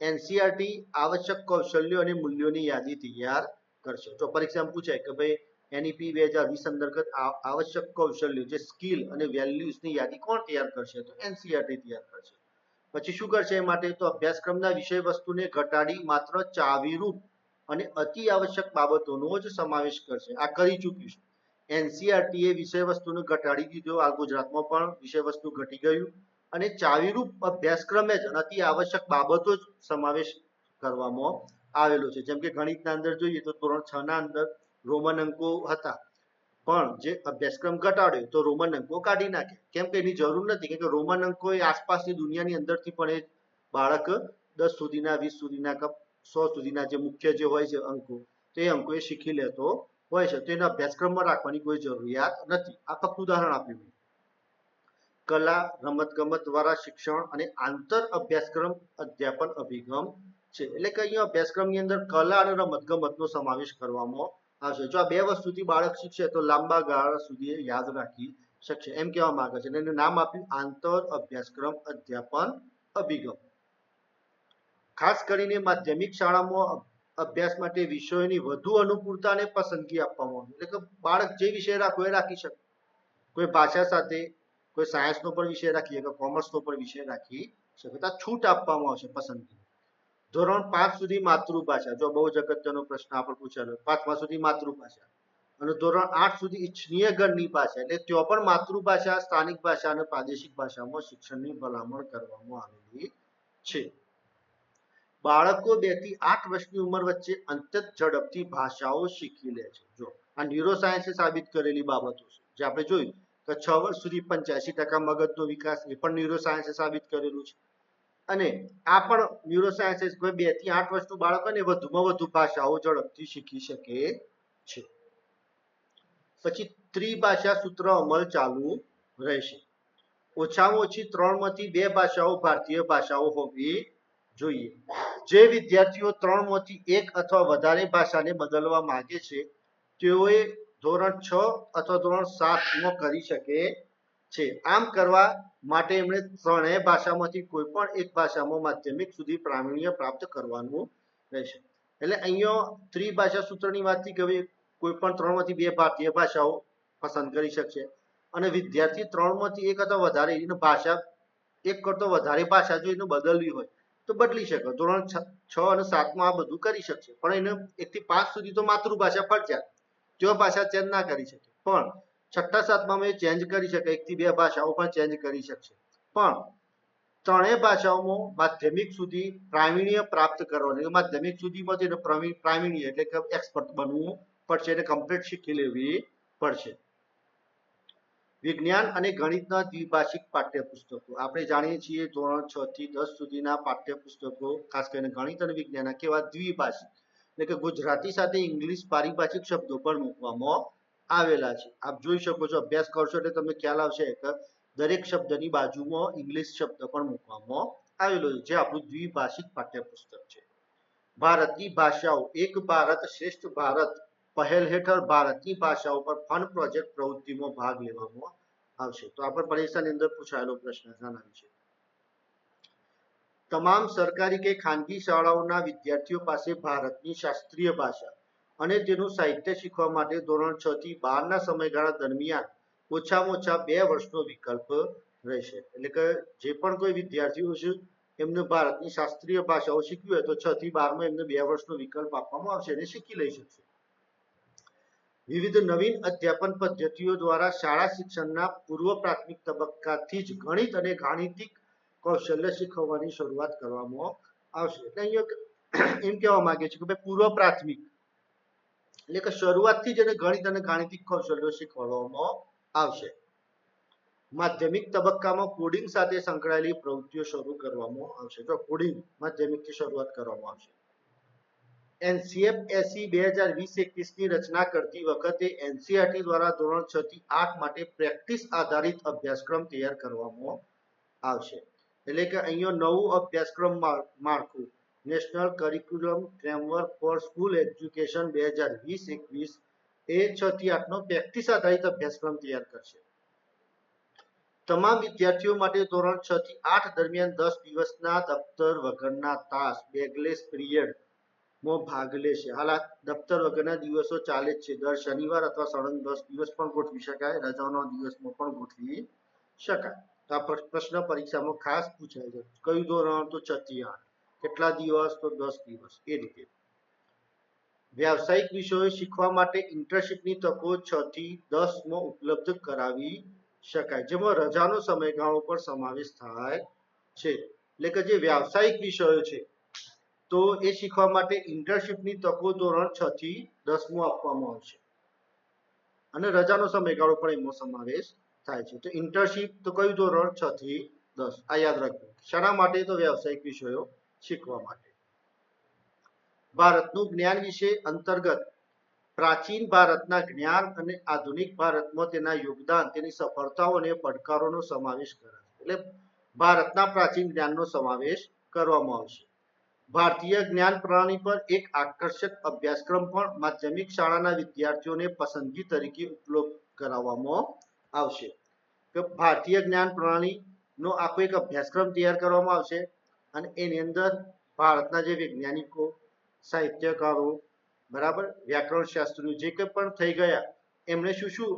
એનસીઆરટી આવશ્યક કૌશલ્યો અને મૂલ્યોની યાદી તૈયાર કરશે. જો પરીક્ષામાં પૂછાય કે ભાઈ એનઈપી 2020 અંતર્ગત આવશ્યક કૌશલ્યો જે સ્કિલ અને વેલ્યુઝની યાદી કોણ તૈયાર કરશે તો એનસીઆરટી તૈયાર કરશે. પછી શું કરશે એ માટે તો અભ્યાસક્રમના વિષય વસ્તુને ઘટાડી માત્ર ચાવીરૂપ અને અતિ આવશ્યક બાબતોનો જ સમાવેશ કરશે. આ કરી ચૂક્યું છે. એનસીઆરટી એ વિષય વસ્તુને ઘટાડી દીધો, આ ગુજરાતમાં પણ વિષય વસ્તુ ઘટી ગયું અને ચાવીરૂપ અભ્યાસક્રમે જ અતિ આવશ્યક બાબતો જ સમાવેશ કરવામાં આવેલો છે. જેમ કે ગણિતના અંદર જોઈએ તો ધોરણ 6 ના અંદર રોમન અંકો હતા, પણ જે અભ્યાસક્રમ ઘટાડ્યો તો રોમન અંકો કાઢી નાખે. કેમ કે એની જરૂર નથી, કેમ કે રોમન અંકો એ આસપાસની દુનિયાની અંદરથી પણ એ બાળક 10 સુધીના, 20 સુધીના કે 100 સુધીના જે મુખ્ય જે હોય છે અંકો, તે અંકો એ શીખી લેતો હોય છે. તો એના અભ્યાસક્રમમાં રાખવાની કોઈ જરૂરિયાત નથી. આ ફક્ત ઉદાહરણ આપ્યું. કલા, રમતગમત દ્વારા શિક્ષણ અને આંતર અભ્યાસક્રમ અધ્યાપન અભિગમ છે. એટલે કે અહીંયા અભ્યાસક્રમની અંદર કલા અને રમતગમતનો સમાવેશ કરવામાં આવશે. જો આ બે વસ્તુથી બાળક શીખશે તો લાંબા ગાળા સુધી યાદ રાખી શકશે, એમ કહેવા માંગે છે. એનું નામ આપ્યું આંતર અભ્યાસક્રમ અધ્યાપન અભિગમ. ખાસ કરીને માધ્યમિક શાળામાં અભ્યાસ માટે વિષયોની વધુ અનુકૂળતા અને પસંદગી આપવામાં આવે. એટલે કે બાળક જે વિષય રાખવો એ રાખી શકે. કોઈ ભાષા સાથે કોઈ સાયન્સનો પણ વિષય રાખી શકે, કોમર્સનો પણ વિષય રાખી શકે. તો છૂટ આપવામાં આવશે પસંદગી. ધોરણ 5 સુધી માતૃભાષા, જો બહુ જ અગત્યનો પ્રશ્ન આપણે પૂછેલો, 5મા સુધી માતૃભાષા અને ધોરણ 8 સુધી ઇચ્છનીય ગણની ભાષા, એટલે ત્યાં પણ માતૃભાષા, સ્થાનિક ભાષા અને પ્રાદેશિક ભાષામાં શિક્ષણની ભલામણ કરવામાં આવેલી છે. બાળકો 2 થી 8 વર્ષની ઉંમર વચ્ચે અત્યંત ઝડપથી ભાષાઓ શીખી લે છે. જો આ ન્યુરોસાયન્સે સાબિત કરેલી બાબતો છે, જે આપણે જોયું કે 6 વર્ષ સુધી 85% મગજનો વિકાસ, એ પણ ન્યુરોસાયન્સે સાબિત કરેલું છે. અને આ પણ ન્યુરોસાયન્સ 2 થી 8 વર્ષનું બાળક અને વધુમાં વધુ ભાષાઓ ઝડપથી શીખી શકે છે. પછી ત્રિભાષા સૂત્ર અમલ ચાલુ રહેશે. ઓછામાં ઓછી 3માંથી 2 ભાષાઓ ભારતીય ભાષાઓ હોવી જોઈએ. જે વિદ્યાર્થીઓ 3માંથી 1 અથવા વધારે ભાષાને બદલવા માંગે છે, તેઓએ ધોરણ 6 અથવા ધોરણ 7માં કરી શકે છે. આમ કરવા માટે એમણે ત્રણેય ભાષામાંથી કોઈ પણ એક ભાષામાં માધ્યમિક સુધી પ્રાવીણ્ય પ્રાપ્ત કરવાનું રહેશે. એટલે અહીંયા ત્રિભાષા સૂત્રની વાતથી કે કોઈ પણ 3માંથી 2 ભારતીય ભાષાઓ પસંદ કરી શકશે અને વિદ્યાર્થી 3માંથી 1 અથવા વધારે એની ભાષા, એક કરતો વધારે ભાષા જો એને બદલવી હોય તો બદલી શકે. ધોરણ 6 અને 7માં આ બધું કરી શકશે, પણ એને 1 થી 5 સુધી તો માતૃભાષા ફરજિયાત, તેઓ ભાષા ચેન્જ ના કરી શકે. પણ 6, 7માં એ ચેન્જ કરી શકે, 1 થી 2 ભાષાઓ પણ ચેન્જ કરી શકશે. પણ ત્રણેય ભાષાઓમાં માધ્યમિક સુધી પ્રાવીણ્ય પ્રાપ્ત કરવાનું. માધ્યમિક સુધીમાં તેને પ્રાવીણ્ય એટલે કે એક્સપર્ટ બનવું પડશે, એને કમ્પ્લીટ શીખી લેવી પડશે. વિજ્ઞાન અને ગણિતના દ્વિભાષિક પાઠ્યપુસ્તકો, આપણે જાણીએ છીએ ધોરણ 6 થી 10 સુધીના પાઠ્યપુસ્તકો ખાસ કરીને ગણિત અને વિજ્ઞાનના કેવા દ્વિભાષિક, એટલે કે ગુજરાતી સાથે ઇંગ્લિશ પારિભાષિક શબ્દો પણ મૂકવામાં આવેલા છે. આપ જોઈ શકો છો, અભ્યાસ કરશો એટલે તમને ખ્યાલ આવશે કે દરેક શબ્દની બાજુમાં ઇંગ્લિશ શબ્દ પણ મૂકવામાં આવેલો છે, જે આપણું દ્વિભાષિક પાઠ્યપુસ્તક છે. ભારતની ભાષાઓ, એક ભારત શ્રેષ્ઠ ભારત પહેલ હેઠળ ભારતની ભાષાઓ પર ફન પ્રોજેક્ટ પ્રવૃત્તિમાં ભાગ લેવામાં આવશે. તો આ પણ પરીક્ષાની અંદર પૂછાયેલો પ્રશ્ન છે. તમામ સરકારી કે ખાનગી શાળાઓના વિદ્યાર્થીઓ પાસે ભારતની શાસ્ત્રીય ભાષા અને તેનું સાહિત્ય શીખવા માટે ધોરણ 6 થી 12ના સમયગાળા દરમિયાન ઓછામાં ઓછા 2 વર્ષનો વિકલ્પ રહેશે. એટલે કે જે પણ કોઈ વિદ્યાર્થીઓ છે એમને ભારતની શાસ્ત્રીય ભાષાઓ શીખવી હોય તો 6 થી 12માં એમને 2 વર્ષનો વિકલ્પ આપવામાં આવશે અને શીખી લઈ શકશે. વિવિધ નવીન અધ્યાપન પદ્ધતિઓ દ્વારા શાળા શિક્ષણના પૂર્વ પ્રાથમિક તબક્કાથી જ ગણિત અને ગાણિતિક કૌશલ્ય શીખવવાની શરૂઆત કરવામાં આવશે. એટલે અહીંયા એમ કહેવા માંગે છે કે ભાઈ પૂર્વ પ્રાથમિક એટલે કે શરૂઆતથી જ એને ગણિત અને ગાણિતિક કૌશલ્યો શીખવાડવામાં આવશે. માધ્યમિક તબક્કામાં કોડિંગ સાથે સંકળાયેલી પ્રવૃત્તિઓ શરૂ કરવામાં આવશે. તો કોડિંગ માધ્યમિકથી શરૂઆત કરવામાં આવશે. NCERT 2020-21ની રચના કરતી વખતે NCERT દ્વારા ધોરણ 6 થી 8 માટે પ્રેક્ટિસ આધારિત અભ્યાસક્રમ તૈયાર કરવામાં આવશે. એટલે કે અહીંયા નવું અભ્યાસક્રમ માળખું national curriculum framework for school education 2020-21 એ 6 થી 8નો પ્રેક્ટિસ આધારિત અભ્યાસક્રમ તૈયાર કરશે. તમામ વિદ્યાર્થીઓ માટે ધોરણ 6 થી 8 દરમિયાન 10 દિવસના દફતર વગરના તાસ બેગલેસ પિરિયડ માં ભાગ લેશે. હાલ આ દફતર વગરના દિવસો ચાલે જ છે. દર શનિવાર અથવા સળંગ 10 દિવસ પણ ગોઠવી શકાય, રજાઓના દિવસમાં પણ ગોઠવી શકાય. તો આ પ્રશ્ન પરીક્ષામાં ખાસ પૂછાય છે. કયું ધોરણ? તો 6 થી 8. કેટલા દિવસ? તો 10 દિવસ. એ રીતે વ્યાવસાયિક વિષયો શીખવા માટે ઇન્ટર્નશીપની તકો 6 થી 10માં ઉપલબ્ધ કરાવી શકાય, જેમાં રજાનો સમયગાળો પણ સમાવેશ થાય છે. એટલે કે જે વ્યાવસાયિક વિષયો છે તો એ શીખવા માટે ઇન્ટર્નશીપની તકો ધોરણ 6 થી 10માં આપવામાં આવશે અને રજાનો સમયગાળો પણ એમાં સમાવેશ થાય છે. તો ઇન્ટર્નશીપ તો કયું ધોરણ? 6 થી 10 આ યાદ રાખજો. શાના માટે? તો વ્યવસાયિક વિષયો શીખવા માટે. ભારતનું જ્ઞાન વિશે અંતર્ગત પ્રાચીન ભારતના જ્ઞાન અને આધુનિક ભારતમાં તેના યોગદાન, તેની સફળતાઓ અને પડકારોનો સમાવેશ કરે છે. એટલે ભારતના પ્રાચીન જ્ઞાનનો સમાવેશ કરવામાં આવશે. ભારતીય જ્ઞાન પ્રણાલી પર એક આકર્ષક અભ્યાસક્રમ પણ માધ્યમિક શાળાના વિદ્યાર્થીઓને પસંદગી તરીકે ઉપલબ્ધ કરાવવામાં આવશે. કે ભારતીય જ્ઞાન પ્રણાલીનો આખો એક અભ્યાસક્રમ તૈયાર કરવામાં આવશે અને એની અંદર ભારતના જે વૈજ્ઞાનિકો, સાહિત્યકારો, બરાબર, વ્યાકરણ શાસ્ત્રીઓ જે કંઈ પણ થઈ ગયા એમણે શું શું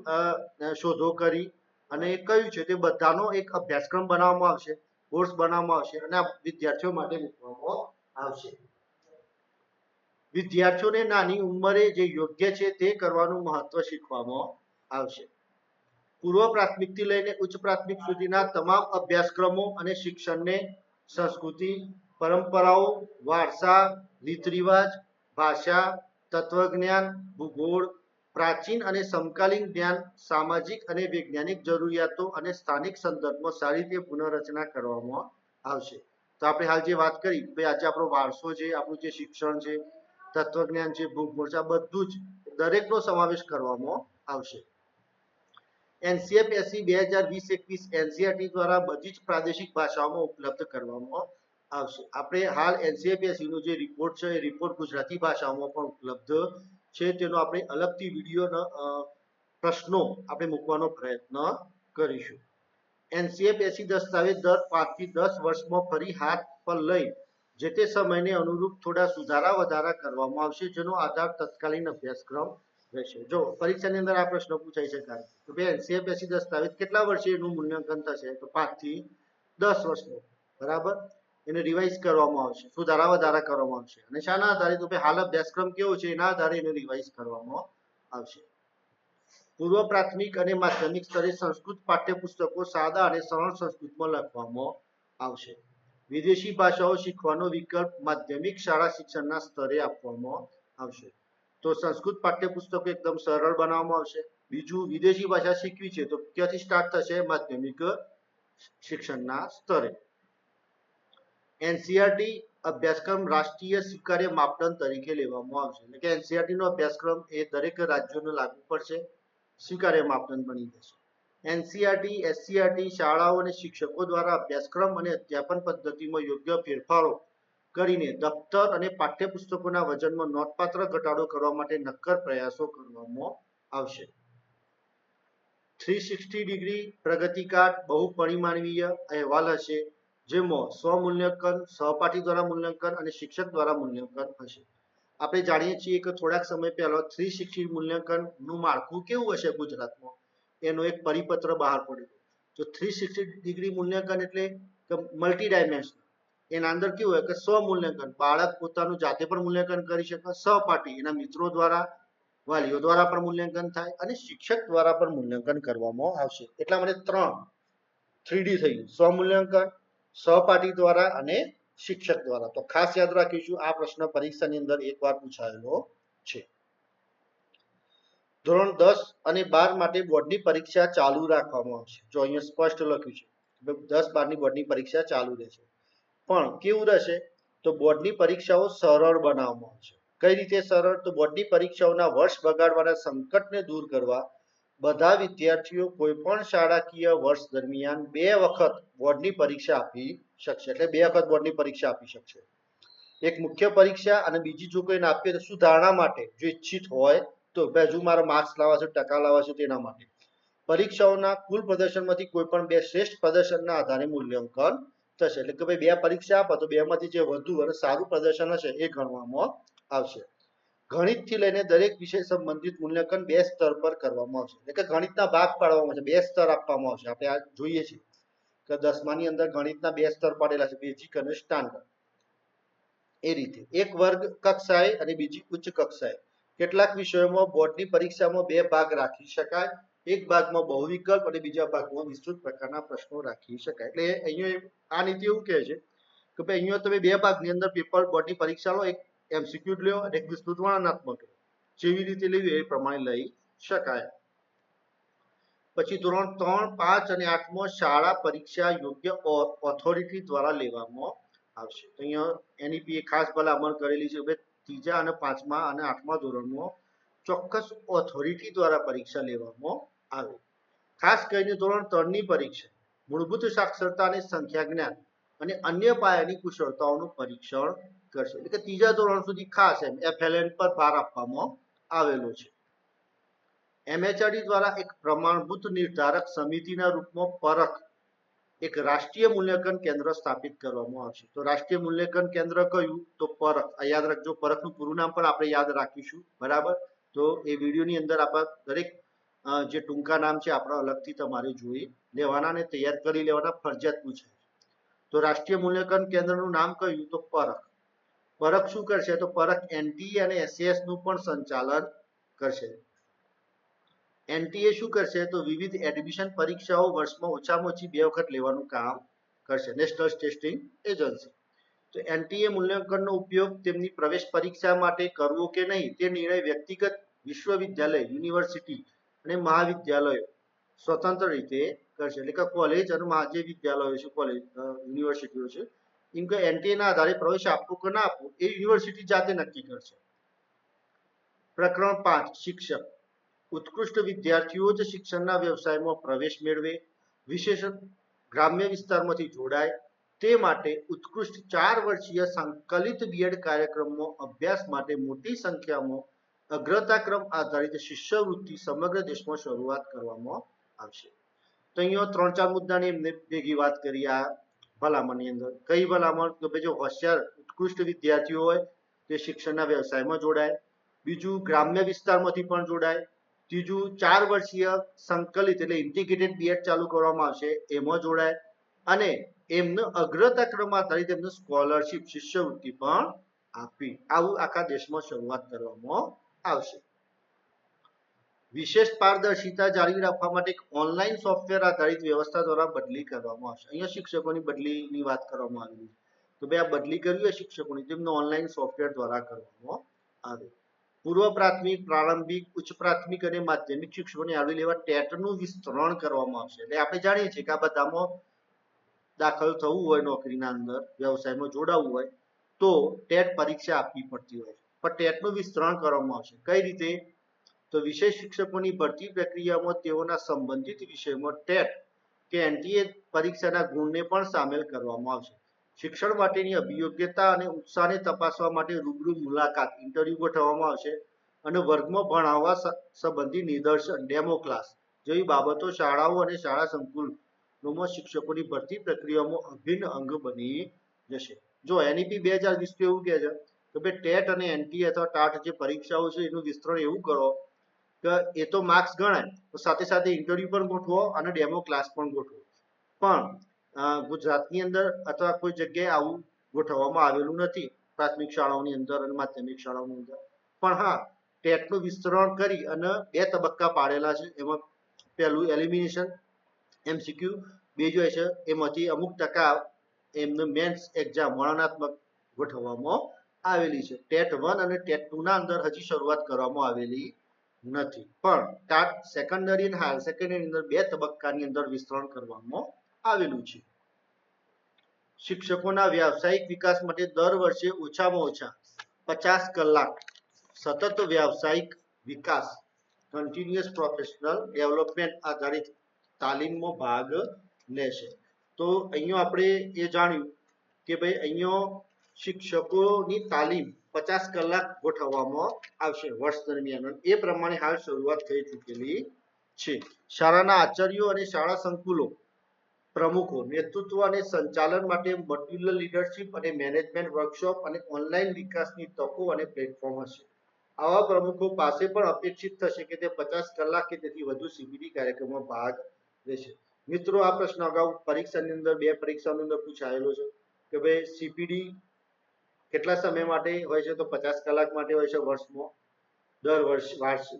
શોધો કરી અને એ કયું છે તે બધાનો એક અભ્યાસક્રમ બનાવવામાં આવશે, કોર્સ બનાવવામાં આવશે અને આ વિદ્યાર્થીઓ માટે મૂકવામાં આવશે. વિદ્યાર્થીઓને નાની ઉંમરે જે યોગ્ય છે તે કરવાનું મહત્વ શીખવામાં આવશે. પૂર્વ પ્રાથમિકથી લઈને ઉચ્ચ પ્રાથમિક સુધીના તમામ અભ્યાસક્રમો અને શિક્ષણને સંસ્કૃતિ, પરંપરાઓ, વારસા, રીત રિવાજ, ભાષા, તત્વજ્ઞાન, ભૂગોળ, પ્રાચીન અને સમકાલીન જ્ઞાન, સામાજિક અને વૈજ્ઞાનિક જરૂરિયાતો અને સ્થાનિક સંદર્ભમાં સારી રીતે પુનઃરચના કરવામાં આવશે. તો આપણે હાલ જે વાત કરી ભાઈ આજે આપણો વારસો છે, આપણું જે શિક્ષણ છે, તત્વજ્ઞાન છે, ભૂગોળ છે, આ બધું જ દરેકનો સમાવેશ કરવામાં આવશે. એનસીએફએસસી 2020-21 એનસીઈઆરટી દ્વારા બધી જ પ્રાદેશિક ભાષાઓમાં ઉપલબ્ધ કરવામાં આવશે. આપણે હાલ એનસીએફએસસીનો જે રિપોર્ટ છે એ રિપોર્ટ ગુજરાતી ભાષાઓમાં પણ ઉપલબ્ધ છે. તેનો આપણે અલગથી વિડીયો પ્રશ્નો આપણે મૂકવાનો પ્રયત્ન કરીશું. એનસીએફએસસી દસ્તાવેજ દર 5 થી 10 વર્ષમાં ફરી હાથ પર લઈ જે તે સમયને અનુરૂપ થોડા સુધારા વધારા કરવામાં આવશે, જેનો આધાર તત્કાલીન અભ્યાસક્રમ રહેશે. જો પરીક્ષાની અંદર આ પ્રશ્ન પૂછાઈ શકાય તો ભાઈ એનસીએફએસસી દસ્તાવેજ કેટલા વર્ષે એનું મૂલ્યાંકન થશે? તો 5 થી 10 વર્ષનું, બરાબર. એને રિવાઇઝ કરવામાં આવશે, સુધારા વધારા કરવામાં આવશે અને શાના આધારે? તો ભાઈ હાલ અભ્યાસક્રમ કેવો છે એના આધારે એને રિવાઇઝ કરવામાં આવશે. પૂર્વ પ્રાથમિક અને માધ્યમિક સ્તરે સંસ્કૃત પાઠ્યપુસ્તકો સાદા અને સરળ સંસ્કૃતમાં લખવામાં આવશે. વિદેશી ભાષાઓ શીખવાનો વિકલ્પ માધ્યમિક શાળા શિક્ષણના સ્તરે આપવામાં આવશે. તો સંસ્કૃત પાઠ્યપુસ્તકો એકદમ સરળ બનાવવામાં આવશે. બીજું, વિદેશી ભાષા શીખવી છે તો ક્યાંથી સ્ટાર્ટ થશે? માધ્યમિક શિક્ષણના સ્તરે. એનસીઈઆરટી અભ્યાસક્રમ રાષ્ટ્રીય સ્વીકાર્ય માપદંડ તરીકે લેવામાં આવશે. એટલે કે એનસીઈઆરટી નો અભ્યાસક્રમ એ દરેક રાજ્યોને લાગુ પડશે, સ્વીકાર્ય માપદંડ બની જશે. એનસીઈઆરટી, એસસીઈઆરટી શાળાઓ અને શિક્ષકો દ્વારા અભ્યાસક્રમ અને અધ્યાપન પદ્ધતિમાં યોગ્ય ફેરફારો કરીને દફતર અને પાઠ્યપુસ્તકોના વજનમાં નોંધપાત્ર ઘટાડો કરવા માટે નક્કર પ્રયાસો કરવામાં આવશે. 360 ડિગ્રી પ્રગતિકાર બહુપરિમાણીય અહેવાલ હશે, જેમાં સ્વમૂલ્યાંકન, સહપાઠી દ્વારા મૂલ્યાંકન અને શિક્ષક દ્વારા મૂલ્યાંકન હશે. આપણે જાણીએ છીએ કે થોડાક સમય પહેલા 360 મૂલ્યાંકનનું માળખું કેવું હશે ગુજરાતમાં, એનો એક પરિપત્ર બહાર પડ્યો. તો 360 ડિગ્રી મૂલ્યાંકન એટલે કે મલ્ટી ડાયમેન્શનલ. એના અંદર કેવું હોય કે સ્વમૂલ્યાંકન, બાળક પોતાનું જાતે પણ મૂલ્યાંકન કરી શકે, સહપાઠી એના મિત્રો દ્વારા, વાલીઓ દ્વારા પણ મૂલ્યાંકન થાય અને શિક્ષક દ્વારા પણ મૂલ્યાંકન કરવામાં આવશે. એટલા માટે 3D થઈ ગયું, સ્વમૂલ્યાંકન, સહપાઠી દ્વારા અને શિક્ષક દ્વારા. તો ખાસ યાદ રાખીશું, આ પ્રશ્ન પરીક્ષાની અંદર એકવાર પૂછાયેલો છે. ધોરણ 10 અને 12 માટે બોર્ડની પરીક્ષા ચાલુ રાખવામાં આવશે. જો અહીંયા સ્પષ્ટ લખ્યું છે 10-12 ની બોર્ડની પરીક્ષા ચાલુ રહેશે. પણ કેવું રહેશે? તો બોર્ડની પરીક્ષાઓ સરળ બનાવવામાં આવશે. કઈ રીતે સરળ? તો બોર્ડની પરીક્ષાઓના વર્ષ બગાડવાના સંકટને દૂર કરવા બધા વિદ્યાર્થીઓ કોઈ પણ શાળાકીય વર્ષ દરમિયાન 2 વખત બોર્ડની પરીક્ષા આપી શકશે. એટલે 2 વખત બોર્ડની પરીક્ષા આપી શકશે. એક મુખ્ય પરીક્ષા અને બીજી જો કોઈને આપીએ તો સુધારણા માટે, જો ઈચ્છિત હોય તો હજુ મારા માર્ક્સ લાવવા છે, ટકા લાવવા છે, તેના માટે. પરીક્ષાઓના કુલ પ્રદર્શનમાંથી કોઈ પણ 2 શ્રેષ્ઠ પ્રદર્શનના આધારે મૂલ્યાંકન થશે. એટલે કે ભાઈ 2 પરીક્ષા આપો તો 2 માંથી જે વધુ અને સારું પ્રદર્શન હશે એ ગણવામાં આવશે. ગણિતથી લઈને દરેક વિષય સંબંધિત મૂલ્યાંકન 2 સ્તર પર કરવામાં આવશે. એટલે કે ગણિતના ભાગ પાડવામાં આવશે, 2 સ્તર આપવામાં આવશે. આપણે આ જોઈએ છીએ કે 10માની અંદર ગણિતના 2 સ્તર પાડેલા છે, બેઝિક અને સ્ટાન્ડર્ડ. એ રીતે એક વર્ગ કક્ષાએ અને બીજી ઉચ્ચ કક્ષાએ. કેટલાક વિષયોમાં બોર્ડની પરીક્ષામાં 2 ભાગ રાખી શકાય. એક ભાગમાં બહુ વિકલ્પ અને બીજા ભાગમાં વિસ્તૃત પ્રકારના પ્રશ્નો રાખી શકાય. એટલે અહીંયા આ નીતિ એવું કહે છે કે ભાઈ અહીંયા તમે 2 ભાગની અંદર પેપર બોર્ડની પરીક્ષા લો, એક એમસીક્યુ લ્યો અને એક વિસ્તૃત વર્ણનાત્મક. જેવી રીતે લેવી એ પ્રમાણે લઈ શકાય. પછી ધોરણ 3, 5 અને 8માં શાળા પરીક્ષા યોગ્ય ઓથોરિટી દ્વારા લેવામાં આવશે. તો અહીંયા NEP એ ખાસ ભલામણ કરેલી છે કે 3જા અને 5મા અને 8મા ધોરણમાં ચોક્કસ ઓથોરિટી દ્વારા પરીક્ષા લેવામાં આવે. ખાસ કરીને ધોરણ 3ની પરીક્ષા મૂળભૂત સાક્ષરતા અને સંખ્યા જ્ઞાન અને અન્ય પાયાની કુશળતાઓનું પરીક્ષણ કરશે. એટલે કે 3જા ધોરણ સુધી ખાસ FLN પર ભાર આપવામાં આવેલો છે. MHRD દ્વારા એક પ્રમાણભૂત નિર્ધારક સમિતિના રૂપમાં પરખ એક રાષ્ટ્રીય મૂલ્યાંકન કેન્દ્ર સ્થાપિત કરવામાં આવશે. તો રાષ્ટ્રીય મૂલ્યાંકન કેન્દ્ર કયું? તો પરખ. આ યાદ રાખજો, પરખનું પૂરું નામ પણ આપણે યાદ રાખીશું. બરાબર, તો એ વિડીયોની અંદર આપણે દરેક જે ટૂંકા નામ છે આપણે અલગથી તમારે જોઈ લેવાના અને તૈયાર કરી લેવાના, ફરજિયાત પૂછાય. તો રાષ્ટ્રીય મૂલ્યાંકન કેન્દ્રનું નામ કયું? તો પરખ. પરખ શું કરશે? તો પરખ NTA અને SAS નું પણ સંચાલન કરશે. NTA શું કરશે? તો વિવિધ એડમિશન પરીક્ષાઓ વર્ષમાં ઓછામાં ઓછી 2 વખત લેવાનું કામ કરશે, નેશનલ ટેસ્ટિંગ એજન્સી. તો NTA મૂલ્યાંકનનો ઉપયોગ તેમની પ્રવેશ પરીક્ષા માટે કરવો કે નહીં તે નિર્ણય વ્યક્તિગત વિશ્વવિદ્યાલય, યુનિવર્સિટી અને મહાવિદ્યાલયો સ્વતંત્ર રીતે કરશે. એટલે કે કોલેજ અને જે વિદ્યાલયો છે, કોલેજ યુનિવર્સિટીઓ છે, એમ કે NTA ના આધારે પ્રવેશ આપવો કે ના આપવો એ યુનિવર્સિટી જાતે નક્કી કરશે. પ્રકરણ 5 શિક્ષક. ઉત્કૃષ્ટ વિદ્યાર્થીઓ જ શિક્ષણના વ્યવસાયમાં પ્રવેશ મેળવે, વિશેષ ગ્રામ્ય વિસ્તારમાંથી જોડાય તે માટે ઉત્કૃષ્ટ 4 વર્ષીય સંકલિત BEd કાર્યક્રમમાં અભ્યાસ માટે મોટી સંખ્યામાં અગ્રતાક્રમ આધારિત શિષ્યવૃત્તિ સમગ્ર દેશમાં શરૂઆત કરવામાં આવશે. તો અહીંયા 3-4 મુદ્દાની એમને ભેગી વાત કરી આ ભલામણની અંદર. કઈ ભલામણ? તો ભાઈ જો હોશિયાર ઉત્કૃષ્ટ વિદ્યાર્થીઓ હોય તે શિક્ષણના વ્યવસાયમાં જોડાય, બીજું ગ્રામ્ય વિસ્તારમાંથી પણ જોડાય, ત્રીજું 4 વર્ષીય સંકલિત એટલે ઇન્ટિગ્રેટેડ BEd ચાલુ કરવામાં આવશે એમાં જોડાય, અને એમને અગ્રતાક્રમ આધારિત એમને સ્કોલરશિપ શિષ્યવૃત્તિ પણ આપી. આવું આખા દેશમાં શરૂઆત કરવામાં આવશે. વિશેષ પારદર્શિતા જાળવી રાખવા માટે એક ઓનલાઈન સોફ્ટવેર આધારિત વ્યવસ્થા દ્વારા બદલી કરવામાં આવશે. અહીંયા શિક્ષકોની બદલીની વાત કરવામાં આવી છે. તો ભાઈ આ બદલી કરવી હોય શિક્ષકોની, તેમને ઓનલાઈન સોફ્ટવેર દ્વારા કરવામાં આવે. પૂર્વ પ્રાથમિક, પ્રારંભિક, ઉચ્ચ પ્રાથમિક અને માધ્યમિક શિક્ષકોને આવરી લેવા ટેટનું વિસ્તરણ કરવામાં આવશે. એટલે આપણે જાણીએ છીએ કે આ બધામાં દાખલ થવું હોય, નોકરીના અંદર વ્યવસાયમાં જોડાવવું હોય તો ટેટ પરીક્ષા આપવી પડતી હોય, પણ ટેટનું વિસ્તરણ કરવામાં આવશે. કઈ રીતે? તો વિશેષ શિક્ષકોની ભરતી પ્રક્રિયામાં તેઓના સંબંધિત વિષયમાં ટેટ કે NTA પરીક્ષાના ગુણને પણ સામેલ કરવામાં આવશે. શિક્ષણ માટેની અભિયોગ્યતા અને ઉત્સાહને તપાસવા માટે રૂબરૂ મુલાકાત ઇન્ટરવ્યુ ગોઠવવામાં આવશે અને વર્ગમાં ભણાવવા સંબંધી નિદર્શન ડેમો ક્લાસ જેવી બાબતો શાળાઓ અને શાળા સંકુલોમાં શિક્ષકોની ભરતી પ્રક્રિયામાં અભિન્ન અંગ બની જશે. જો NEP 2020 એવું કહે છે કે ભાઈ ટેટ અને NTA અથવા ટાટ જે પરીક્ષાઓ છે એનું વિસ્તરણ એવું કરો કે એ તો માર્ક્સ ગણાય, તો સાથે સાથે ઇન્ટરવ્યુ પણ ગોઠવો અને ડેમો ક્લાસ પણ ગોઠવો. પણ ગુજરાતની અંદર અથવા કોઈ જગ્યાએ આવું ગોઠવવામાં આવેલું નથી પ્રાથમિક શાળાઓની અંદર અને માધ્યમિક શાળાઓની અંદર. પણ હા, ટેટનું વિસ્તરણ કરી અને 2 તબક્કા પાડેલા છે. એમાં પહેલું એલિમિનેશન MCQ, બીજું છે એમાંથી અમુક ટકા એમને મેન્સ એક્ઝામ વર્ણનાત્મક ગોઠવવામાં આવેલી છે. ટેટ 1 અને ટેટ 2 ના અંદર હજી શરૂઆત કરવામાં આવેલી નથી, પણ ટાટ સેકન્ડરી અને હાયર સેકન્ડરી અંદર 2 તબક્કાની અંદર વિસ્તરણ કરવામાં આવેલું છે. શિક્ષકોના વ્યાવસાયિક વિકાસ માટે દર વર્ષે ઓછામાં ઓછા 50 કલાક સતત વ્યાવસાયિક વિકાસ કન્ટિન્યુઅસ પ્રોફેશનલ ડેવલપમેન્ટ આધારિત તાલીમમાં ભાગ લેશે. તો અહીંયા આપણે એ જાણ્યું કે ભાઈ અહીંયા શિક્ષકોની તાલીમ 50 કલાક ગોઠવવામાં આવશે વર્ષ દરમિયાન. એ પ્રમાણે હાલ શરૂઆત થઈ ચૂકેલી છે. શાળાના આચાર્યો અને શાળા સંકુલો પ્રમુખો નેતૃત્વ અને સંચાલન માટે મોડ્યુલર લીડરશિપ અને મેનેજમેન્ટ વર્કશોપ અને ઓનલાઈન વિકાસની તકો અને પ્લેટફોર્મ હશે. આવા પ્રમુખો પાસે પણ અપેક્ષિત થશે કે તે 50 કલાક કે તેથી વધુ CPD કાર્યક્રમમાં ભાગ લેશે. મિત્રો, આ પ્રશ્ન અગાઉ પરીક્ષાની અંદર 2 પરીક્ષાની અંદર પૂછાયેલો છે કે ભાઈ CPD કેટલા સમય માટે હોય છે? તો 50 કલાક માટે હોય છે વર્ષમાં, દર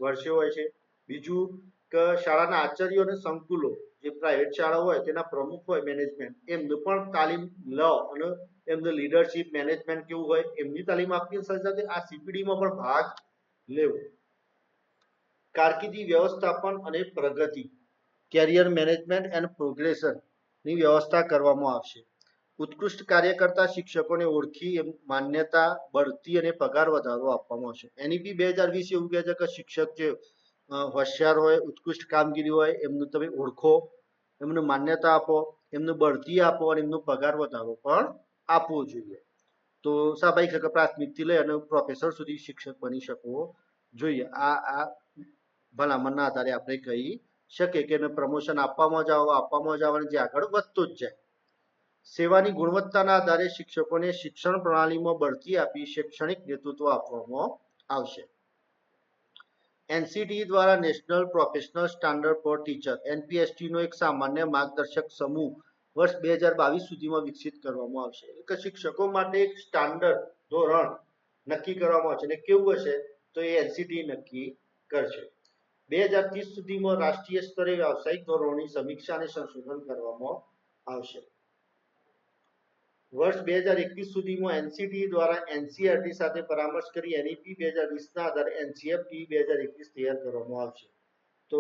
વર્ષે હોય છે. બીજું કે શાળાના આચાર્યો અને સંકુલો જે પ્રાઇવેટ શાળાઓ હોય તેના પ્રમુખ હોય મેનેજમેન્ટ, એમને પણ તાલીમ લો અને એમને લીડરશિપ મેનેજમેન્ટ કેવું હોય એમની તાલીમ આપવી સાથે સાથે આ CPDમાં પણ ભાગ લેવો. કારકિર્દી વ્યવસ્થાપન અને પ્રગતિ. કેરિયર મેનેજમેન્ટ એન્ડ પ્રોગ્રેશનની વ્યવસ્થા કરવામાં આવશે. ઉત્કૃષ્ટ કાર્ય કરતા શિક્ષકોને ઓળખી માન્યતા, બઢતી અને પગાર વધારો આપવામાં આવશે. NEP 2020 એવું કહે છે કે શિક્ષક જે હોશિયાર હોય, ઉત્કૃષ્ટ કામગીરી હોય એમનું તમે ઓળખો, એમને માન્યતા આપો, એમનું બઢતી આપો અને એમનો પગાર વધારો પણ આપવો જોઈએ. તો સ્વાભાવિક છે કે પ્રાથમિકથી લઈ અને પ્રોફેસર સુધી શિક્ષક બની શકવો જોઈએ. આ ભલામણના આધારે આપણે કહી શકીએ કે પ્રમોશન આપવામાં જાવ અને જે આગળ વધતો જ જાય. સેવાની ગુણવત્તાના આધારે શિક્ષકોને શિક્ષણ પ્રણાલીમાં બઢતી આપી શૈક્ષણિક નેતૃત્વ આપવામાં આવશે. NCTE દ્વારા national professional standard four teacher NPST નો એક સામાન્ય માર્ગદર્શક સમૂહ વર્ષ 2022 સુધીમાં વિકસિત કરવામાં આવશે. એટલે કે શિક્ષકો માટે એક સ્ટાન્ડર્ડ ધોરણ નક્કી કરવામાં આવશે. અને કેવું હશે તો એ NCTE નક્કી કરશે. 2030 સુધીમાં રાષ્ટ્રીય સ્તરે વ્યાવસાયિક ધોરણોની સમીક્ષા અને સંશોધન કરવામાં આવશે. વર્ષ 2021 સુધીમાં NCTE દ્વારા NCERT સાથે પરામર્શ કરી NEP 2020ના આધારે NCERT 2021 તૈયાર કરવામાં આવશે. તો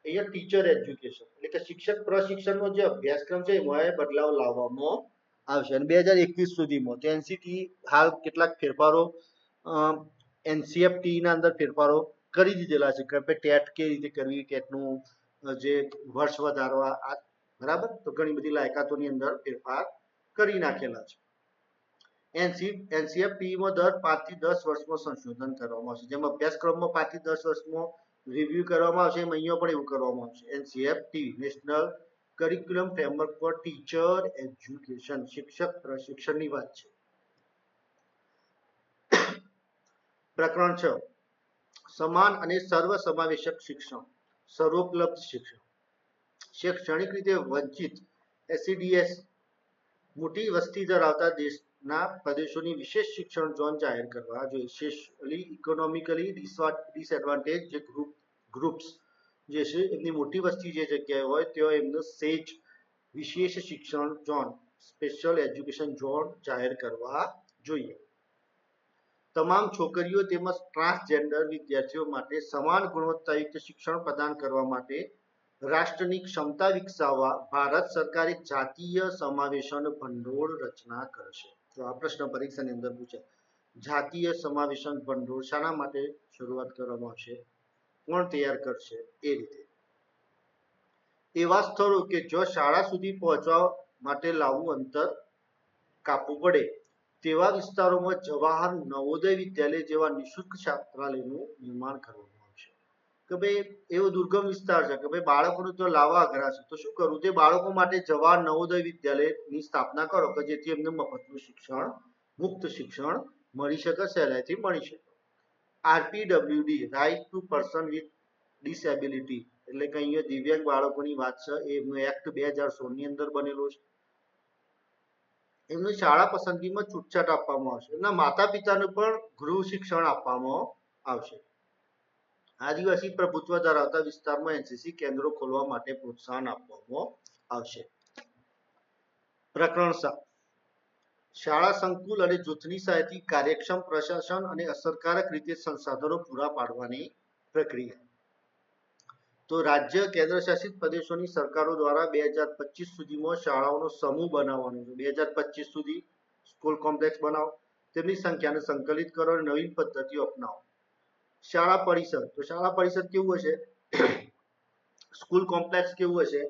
અહીંયા ટીચર એજ્યુકેશન એટલે કે શિક્ષક પ્રશિક્ષણનો જે અભ્યાસક્રમ છે એમાં બદલાવ લાવવામાં આવશે. અને 2021 સુધીમાં તો NCTE હાલ કેટલાક ફેરફારો NCERT ના અંદર ફેરફારો કરી દીધેલા છે કે ટેટ કેવી રીતે કરવી, ટેટનું જે વર્ષ વધારવા, બરાબર. તો ઘણી બધી લાયકાતોની અંદર ફેરફાર કરી નાખેલા છે. NCERT દર 5 થી 10 વર્ષમાં સંશોધન કરવામાં આવશે. જેમ અભ્યાસક્રમમાં 5 થી 10 વર્ષમાં રિવ્યુ કરવામાં આવશે, એમ અહીંયા પણ એવું કરવામાં આવશે. NCERT national curriculum framework for teacher education, શિક્ષક પ્રશિક્ષણની વાત છે. પ્રકરણ 6 સમાન અને સર્વસમાવેશક શિક્ષણ, સર્વોપલબ્ધ શિક્ષણ. શૈક્ષણિક રીતે વંચિત SEDS મોટી વસ્તી ધરાવતા દેશના પ્રદેશોની વિશેષ શિક્ષણ ઝોન જાહેર કરવા જોઈએ. સોશિયલી ઇકોનોમિકલી ડિસએડવાન્ટેજ જે ગ્રુપ્સ જે છે એમની મોટી વસ્તી જે જગ્યાએ હોય ત્યાં એમનું સેજ વિશેષ શિક્ષણ ઝોન, સ્પેશિયલ એજ્યુકેશન ઝોન જાહેર કરવા જોઈએ. તમામ છોકરીઓ તેમજ ટ્રાન્સજેન્ડર વિદ્યાર્થીઓ માટે સમાન ગુણવત્તાયુક્ત શિક્ષણ પ્રદાન કરવા માટે રાષ્ટ્રની ક્ષમતા વિકસાવવા ભારત સરકાર એક જાતીય સમાવેશન ભંડોળ રચના કરશે. તો આ પ્રશ્ન પરીક્ષાની અંદર પૂછાય. જાતીય સમાવેશન ભંડોળ શાના માટે શરૂઆત કરવામાં આવશે, કોણ તૈયાર કરશે? એ રીતે એવા સ્થળો કે જો શાળા સુધી પહોંચવા માટે લાંબુ અંતર કાપવું પડે તેવા વિસ્તારોમાં જવાહર નવોદય વિદ્યાલય જેવા નિઃશુલ્ક છાત્રાલયનું નિર્માણ કરવામાં આવશે. કે ભાઈ એવો દુર્ગમ વિસ્તાર છે કે ભાઈ બાળકોને તો લાવવા અઘરા છે, તો શું કરવું? તે બાળકો માટે જવાહર નવોદય વિદ્યાલયની સ્થાપના કરો કે જેથી એમને મફતનું શિક્ષણ, મુક્ત શિક્ષણ મળી શકે, સહેલાઈથી મળી શકે. RPWD right to person with disability એટલે કે અહીંયા દિવ્યાંગ બાળકોની વાત છે. એમનો એક્ટ 2016 ની અંદર બનેલો છે. એમની શાળા પસંદગીમાં છૂટછાટ આપવામાં આવશે. એમના માતા પિતાને પણ ગૃહ શિક્ષણ આપવામાં આવશે. આદિવાસી પ્રભુત્વ ધરાવતા વિસ્તારમાં NCC કેન્દ્રો ખોલવા માટે પ્રોત્સાહન આપવામાં આવશે. પ્રકરણ 7 શાળા સંકુલ અને જૂથની સહાયથી કાર્યક્ષમ પ્રશાસન અને અસરકારક રીતે સંસાધનો પૂરા પાડવાની પ્રક્રિયા. તો રાજ્ય કેન્દ્ર શાસિત પ્રદેશોની સરકારો દ્વારા 2025 સુધીમાં શાળાઓનો સમૂહ બનાવવાનો છે. 2025 સુધી સ્કૂલ કોમ્પ્લેક્સ બનાવો, તેમની સંખ્યાને સંકલિત કરો અને નવીન પદ્ધતિઓ અપનાવો. શાળા પરિષદ, તો શાળા પરિષદ કેવું હશે, સ્કૂલ કોમ્પ્લેક્સ કેવું હશે,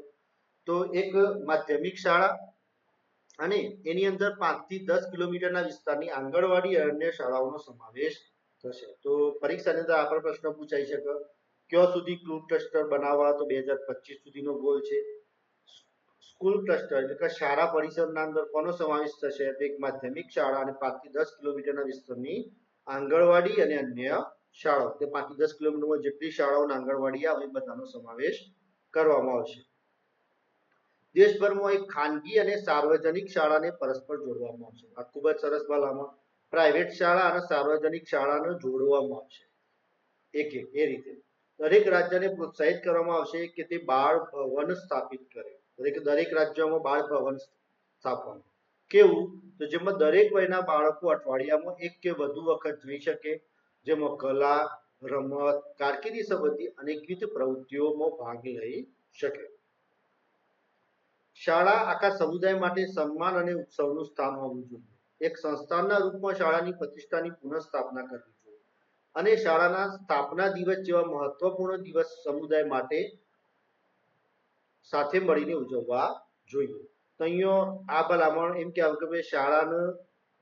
તો એક માધ્યમિક શાળા અને એની અંદર 5 થી 10 કિલોમીટરના વિસ્તારની આંગણવાડી અને અન્ય શાળાઓનો સમાવેશ થશે. તો પરીક્ષાની અંદર આ પ્રશ્ન પૂછાઈ શકે, ક્યાં સુધી સ્કૂલ ક્લસ્ટર બનાવવા? તો 2025 સુધીનો ગોલ છે. સ્કૂલ ક્લસ્ટર એટલે કે શાળા પરિષદના અંદર કોનો સમાવેશ થશે? તો એક માધ્યમિક શાળા અને 5 થી 10 કિલોમીટરના વિસ્તારની આંગણવાડી અને અન્ય શાળાઓ. તે 5 થી 10 કિલોમીટરમાં જેટલી શાળાઓ અને આંગણવાડી આવે એ બધાનો સમાવેશ કરવામાં આવશે. દેશભરમાં એક ખાનગી અને સાર્વજનિક શાળાને પરસ્પર જોડવામાં આવશે. આ ખૂબ જ સરસ ભલામણ. પ્રાઇવેટ શાળા અને સાર્વજનિક શાળાને જોડવામાં આવશે એક એ રીતે. દરેક રાજ્યને પ્રોત્સાહિત કરવામાં આવશે કે તે બાળ ભવન સ્થાપિત કરે. દરેક રાજ્યમાં બાળ ભવન સ્થાપવાનું કેવું, તો જેમાં દરેક વયના બાળકો અઠવાડિયામાં એક કે વધુ વખત જઈ શકે, જેમાં કલા, રમત, કારકિર્દી સંબંધી અનેકવિધ પ્રવૃત્તિઓમાં ભાગ લઈ શકે. શાળા આખા સમુદાય માટે સન્માન અને ઉત્સવનું સ્થાન હોવું જોઈએ. એક સંસ્થાનના રૂપમાં શાળાની પ્રતિષ્ઠાની પુનઃસ્થાપના કરવી જોઈએ અને શાળાના સ્થાપના દિવસ જેવા મહત્વપૂર્ણ દિવસ સમુદાય માટે સાથે મળીને ઉજવવા જોઈએ. તો અહીંયા આ ભલામણ એમ કહેવું કે ભાઈ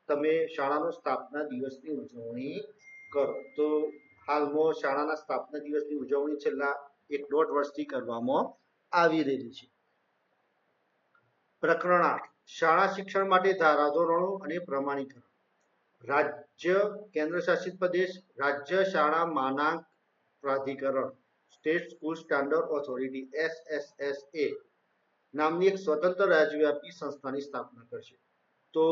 તમે શાળાનો સ્થાપના દિવસની ઉજવણી કરો. તો હાલમાં શાળાના સ્થાપના દિવસની ઉજવણી છેલ્લા 1-1.5 વર્ષથી કરવામાં આવી રહી છે. પ્રકરણ 8 શાળા શિક્ષણ માટે ધારાધોરણો અને પ્રમાણીકરણ. રાજ્ય કેન્દ્રશાસિત પ્રદેશ રાજ્ય શાળા માનાંક પ્રાધિકરણ state school standard authority SSSA નામની એક સ્વતંત્ર રાજ્યવ્યાપી સંસ્થાની સ્થાપના કરશે. તો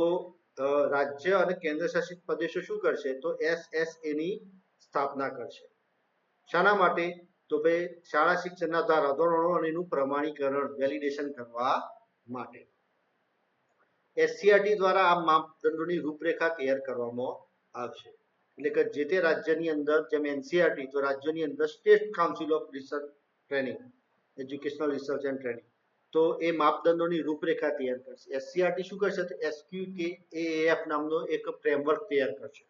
રાજ્ય અને કેન્દ્રશાસિત પ્રદેશો શું કરશે? તો SSA ની સ્થાપના કરશે. શાના માટે? તો ભાઈ શાળા શિક્ષણના ધારાધોરણો અને એનું પ્રમાણીકરણ વેલિડેશન કરવા માટે. SCRT દ્વારા આ માપદંડોની રૂપરેખા તૈયાર કરવામાં આવશે. એટલે કે જે તે રાજ્યની અંદર જેમ NCERT તો રાજ્યોની અંદર state council of research training educational research and training તો એ માપદંડોની રૂપરેખા તૈયાર કરશે. SCRT શું કરશે? તો SQKAAF નામનો એક ફ્રેમવર્ક તૈયાર કરશે.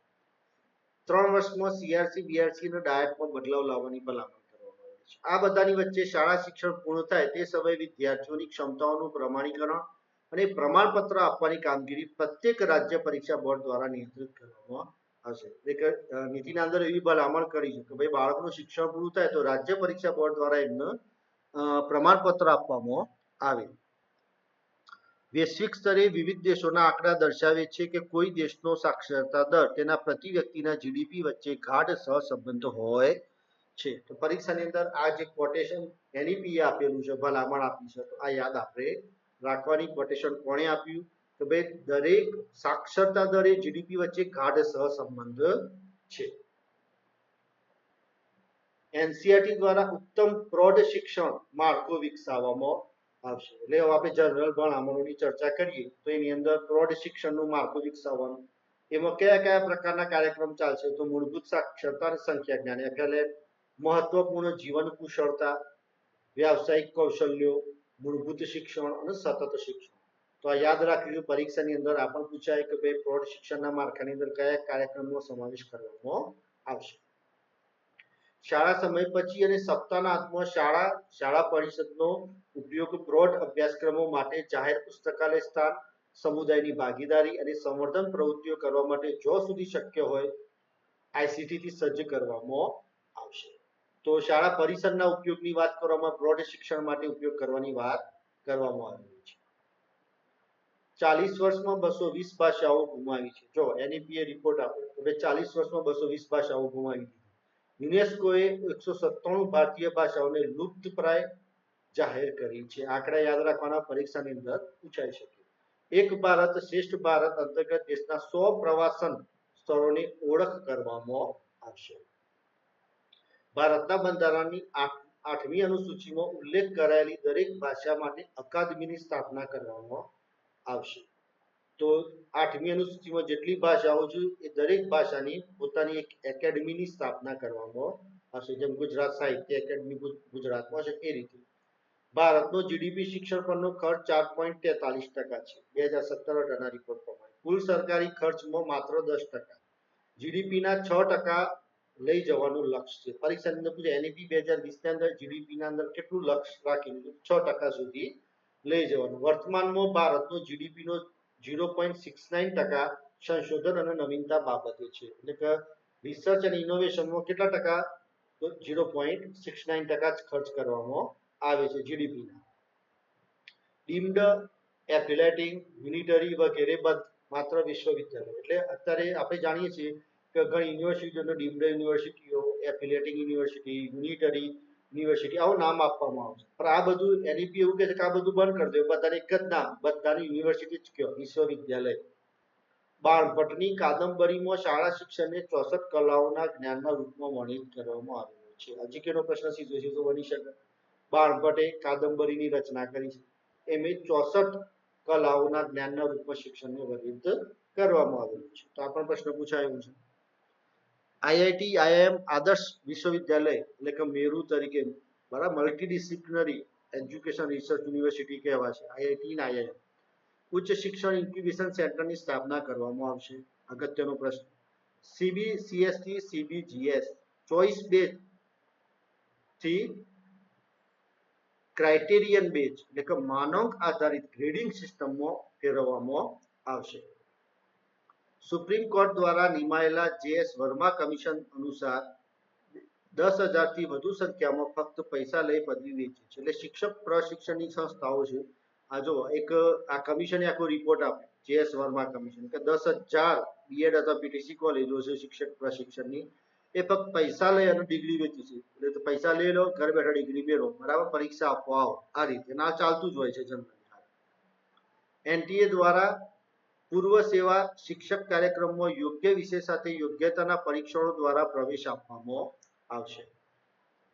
3 વર્ષમાં CRC BRC અને ડાયટમાં બદલાવ લાવવાની ભલામણ કરવામાં આવી છે. આ બધાની વચ્ચે શાળા શિક્ષણ પૂર્ણ થાય તે સમયે વિદ્યાર્થીઓની ક્ષમતાઓનું પ્રમાણીકરણ અને પ્રમાણપત્ર આપવાની કામગીરી પ્રત્યેક રાજ્ય પરીક્ષા બોર્ડ દ્વારા નિયંત્રિત કરવામાં આવશે. એટલે કે નીતિના અંદર એવી ભલામણ કરી છે કે ભાઈ બાળકનું શિક્ષણ પૂરું થાય તો રાજ્ય પરીક્ષા બોર્ડ દ્વારા એમને પ્રમાણપત્ર આપવામાં આવે. વૈશ્વિક સ્તરે વિવિધ દેશોના આંકડા દર્શાવે છે કે કોઈ દેશનો સાક્ષરતા દર તેના પ્રતિ વ્યક્તિના GDP વચ્ચે ગાઢ સહસંબંધ હોય છે. તો પરીક્ષાની અંદર આ જે કોટેશન NEP આપેલું છે, ભલામણ આપી છે, તો આ યાદ આપણે રાખવાની. કોટેશન કોણે આપ્યું? તો ભાઈ દરેક સાક્ષરતા દરે GDP વચ્ચે ગાઢ સહસંબંધ છે. NCERT દ્વારા ઉત્તમ પ્રૌઢ શિક્ષણ માળખું વિકસાવવામાં આવશે. એટલે હવે આપણે જનરલ ભલામણોની ચર્ચા કરીએ તો એની અંદર પ્રૌઢ શિક્ષણનું માળખું વિકસાવવાનું. એમાં કયા કયા પ્રકારના કાર્યક્રમ ચાલશે? તો મૂળભૂત સાક્ષરતા અને સંખ્યા જ્ઞાન, એટલે મહત્વપૂર્ણ જીવન કુશળતા, વ્યાવસાયિક કૌશલ્યો, મૂળભૂત શિક્ષણ અને સતત શિક્ષણ. તો આ યાદ રાખીશું. પરીક્ષાની અંદર આ પણ પૂછાય કે ભાઈ પ્રૌઢ શિક્ષણના માળખાની અંદર કયા કાર્યક્રમનો સમાવેશ કરવામાં આવશે. શાળા સમય પછી અને સપ્તાહના અંતમાં શાળા પરિષદનો ઉપયોગ પ્રૌઢ અભ્યાસક્રમો માટે જાહેર પુસ્તકાલય સ્થાન, સમુદાયની ભાગીદારી અને સંવર્ધન પ્રવૃત્તિઓ કરવા માટે જો સુધી શક્ય હોય ICT થી સજ્જ કરવામાં આવશે. તો શાળા પરિસરના ઉપયોગની વાત કરવામાં પ્રૌઢ શિક્ષણ માટે ઉપયોગ કરવાની વાત કરવામાં આવી છે. 40 વર્ષમાં 220 ભાષાઓ ગુમાવી છે. જો NEPA રિપોર્ટ આપ્યો તો 40 વર્ષમાં 220 ભાષાઓ ગુમાવી દીધી. યુનેસ્કોએ 197 ભારતીય ભાષાઓને લુપ્તપ્રાય જાહેર કરી છે. આંકડા યાદ રાખવાના, પરીક્ષાની અંદર પૂછાઈ શકે. એક ભારત શ્રેષ્ઠ ભારત અંતર્ગત દેશના 100 પ્રવાસન સ્થળોની ઓળખ કરવામાં આવશે. ભારતના બંધારણની 8મી અનુસૂચિમાં ઉલ્લેખ કરાયેલી દરેક ભાષા માટે અકાદમીની સ્થાપના કરવામાં આવશે. તો 8મી અનુસૂચિમાં જેટલી ભાષાઓ છે એ દરેક ભાષાની પોતાની એક એકેડમીની સ્થાપના કરવામાં આવશે. જેમ ગુજરાત સાહિત્ય એકેડમી ગુજરાતમાં છે એ રીતે. ભારતનો GDP શિક્ષણ પરનો ખર્ચ 4.43% છે 2017-18 રિપોર્ટ પ્રમાણે. કુલ સરકારી ખર્ચમાં માત્ર 10%. GDPના 6% લઈ જવાનું લક્ષ્ય છે. પરીક્ષાની અંદર પૂછે NEP 2020 ની અંદર GDPના અંદર કેટલું લક્ષ્ય રાખેલું? 6% સુધી લઈ જવાનું. વર્તમાનમાં ભારતનો GDPનો 0.69% સંશોધન અને નવીનતા બાબતે છે. એટલે કે રિસર્ચ અને ઇનોવેશનમાં કેટલા ટકા? તો 0.69% જ ખર્ચ કરવામાં આવે છે GDPના. ડીમ્ડ, એફિલેટિંગ, યુનિટરી વગેરે માત્ર વિશ્વવિદ્યાલય. એટલે અત્યારે આપણે જાણીએ છીએ કે ઘણી યુનિવર્સિટીઓને ડીમ્ડ યુનિવર્સિટીઓ, એફિલેટિંગ યુનિવર્સિટી, યુનિટરી યુનિવર્સિટી આવું નામ આપવામાં આવશે. પણ આ બધું NEP એવું કહે છે કે આ બધું બંધ કરી દો. બધાને એક જ નામ, બધાની યુનિવર્સિટી જ કયો, વિશ્વવિદ્યાલય. બાણભટ્ટની કાદંબરીમાં શાળા શિક્ષણને 64 કલાઓના જ્ઞાનના રૂપમાં વર્ણિત કરવામાં આવ્યું છે. હજી કેનો પ્રશ્ન સીધો બની શકે? બાણભટ્ટે કાદંબરીની રચના કરી છે. એમે 64 કલાઓના જ્ઞાનના રૂપમાં શિક્ષણને વર્ણિત કરવામાં આવેલું છે. તો આ પણ પ્રશ્ન પૂછાયો છે. IIT, IIM આદર્શ વિશ્વવિદ્યાલય એટલે કે મેરુ તરીકે બરાબર મલ્ટીડિસિપ્લિનરી એજ્યુકેશન રિસર્ચ યુનિવર્સિટી કહેવાશે, આઈઆઈટી અને આઈઆઈએમ. ઉચ્ચ શિક્ષણ ઇન્ક્યુબેશન સેન્ટરની સ્થાપના કરવામાં આવશે. અગત્યનો પ્રશ્ન. સીબીસીએસટી સીબીજીએસ ચોઇસ બેઝ થી ક્રાઇટેરિયન બેઝ એટલે કે માનક આધારિત ગ્રેડિંગ સિસ્ટમમાં ફેરવવામાં આવશે. સુપ્રીમ કોર્ટ દ્વારા નિમાયેલા જે.એસ. વર્મા કમિશન અનુસાર 10,000 થી વધુ સંખ્યામાં ફક્ત પૈસા લઈ પદવી વેચી છે. એટલે શિક્ષક પ્રશિક્ષણની સંસ્થાઓ છે. આ જો એક આ કમિશને આખો રિપોર્ટ આપ્યો, જે.એસ. વર્મા કમિશન, કે 10,000 બીએડ અથવા પીટીસી કોલેજો છે શિક્ષક પ્રશિક્ષણની, એ ફક્ત પૈસા લઈ અને ડિગ્રી વેચી છે. એટલે પૈસા લઈ લો, ઘર બેઠા ડિગ્રી મેળવો, બરાબર, પરીક્ષા આપવા આવો, આ રીતે ના ચાલતું જ હોય છે જનરલી. એનટીએ દ્વારા પૂર્વ સેવા શિક્ષક કાર્યક્રમમાં યોગ્ય વિષય સાથે યોગ્યતાના પરીક્ષણો દ્વારા પ્રવેશ આપવામાં આવશે.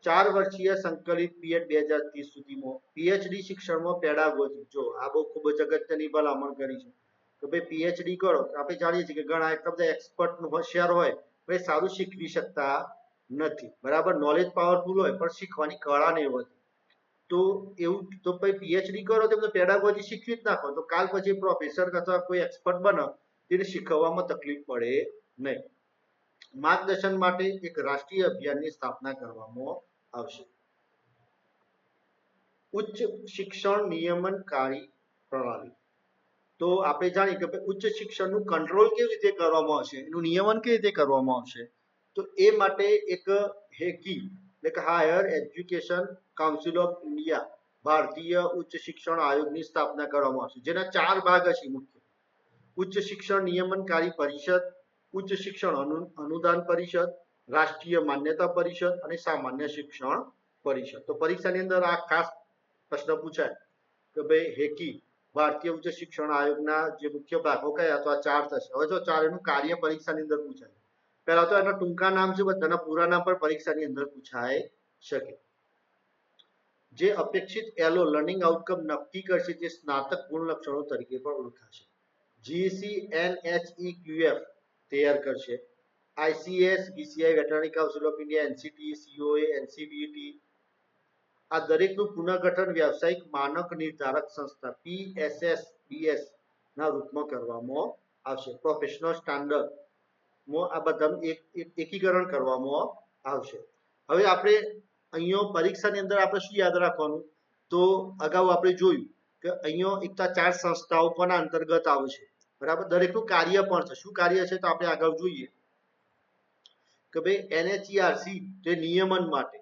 4 વર્ષીય સંકલિત બીએડ 2030 સુધીમાં પીએચડી શિક્ષણમાં પેડાગોજી, જો આ બહુ ખૂબ જ અગત્યની ભલામણ કરી છે કે ભાઈ પીએચડી કરો. આપણે જાણીએ છીએ કે ઘણા એટલા બધા એક્સપર્ટ હોશિયાર હોય પણ એ સારું શીખવી શકતા નથી, બરાબર, નોલેજ પાવરફુલ હોય પણ શીખવાની કળા નહીં હોતી. તો એવું તો પછી પીએચડી કરો તો પેડાગોજી શીખવી જ નાખો, તો કાલ પછી પ્રોફેસર અથવા કોઈ એક્સપર્ટ બનો તેને શીખવવામાં તકલીફ પડે નહીં. માર્ગદર્શન માટે એક રાષ્ટ્રીય અભિયાનની સ્થાપના કરવામાં આવશે. ઉચ્ચ શિક્ષણ નિયમનકારી પ્રણાલી. તો આપણે જાણીએ કે ઉચ્ચ શિક્ષણનું કંટ્રોલ કેવી રીતે કરવામાં આવશે, એનું નિયમન કેવી રીતે કરવામાં આવશે. તો એ માટે એક હેકી એટલે કે higher education council of India, ભારતીય ઉચ્ચ શિક્ષણ આયોગની સ્થાપના કરવામાં આવશે, જેના 4 ભાગ હશે મુખ્ય. ઉચ્ચ શિક્ષણ નિયમનકારી પરિષદ, ઉચ્ચ શિક્ષણ અનુદાન પરિષદ, રાષ્ટ્રીય માન્યતા પરિષદ અને સામાન્ય શિક્ષણ પરિષદ. તો પરીક્ષાની અંદર આ ખાસ પ્રશ્ન પૂછાય કે ભાઈ હેકી, ભારતીય ઉચ્ચ શિક્ષણ આયોગના જે મુખ્ય ભાગો કયા, તો આ 4 થશે. હવે જો 4 એનું કાર્ય પરીક્ષાની અંદર પૂછાય. પહેલા તો એના ટૂંકા નામ છે, બધાના પૂરા નામ પણ પરીક્ષાની અંદર પૂછાઈ શકે. જે અપેક્ષિત એલો લર્નિંગ આઉટકમ નક્કી કરશે તે સ્નાતક ગુણ લક્ષણો તરીકે પણ ઓળખાશે. GCNHEQF તૈયાર કરશે. ICS, BCI, veterinary council of India, NCT, COA, NCBT, આ દરેકનું પુનઃગઠન વ્યવસાયિક માનક નિર્ધારક સંસ્થા PSSBS ના રૂપમાં કરવામાં આવશે. પ્રોફેશનલ સ્ટાન્ડર્ડમાં આ બધાનું એકીકરણ કરવામાં આવશે. હવે આપણે અહીંયા પરીક્ષાની અંદર આપણે શું યાદ રાખવાનું, તો અગાઉ આપણે જોયું કે અહીંયા એક 4 સંસ્થાઓ કોના અંતર્ગત આવશે, બરાબર, દરેકનું કાર્ય પણ છે. શું કાર્ય છે તો આપણે આગળ જોઈએ કે ભાઈ NHERC જે નિયમન માટે,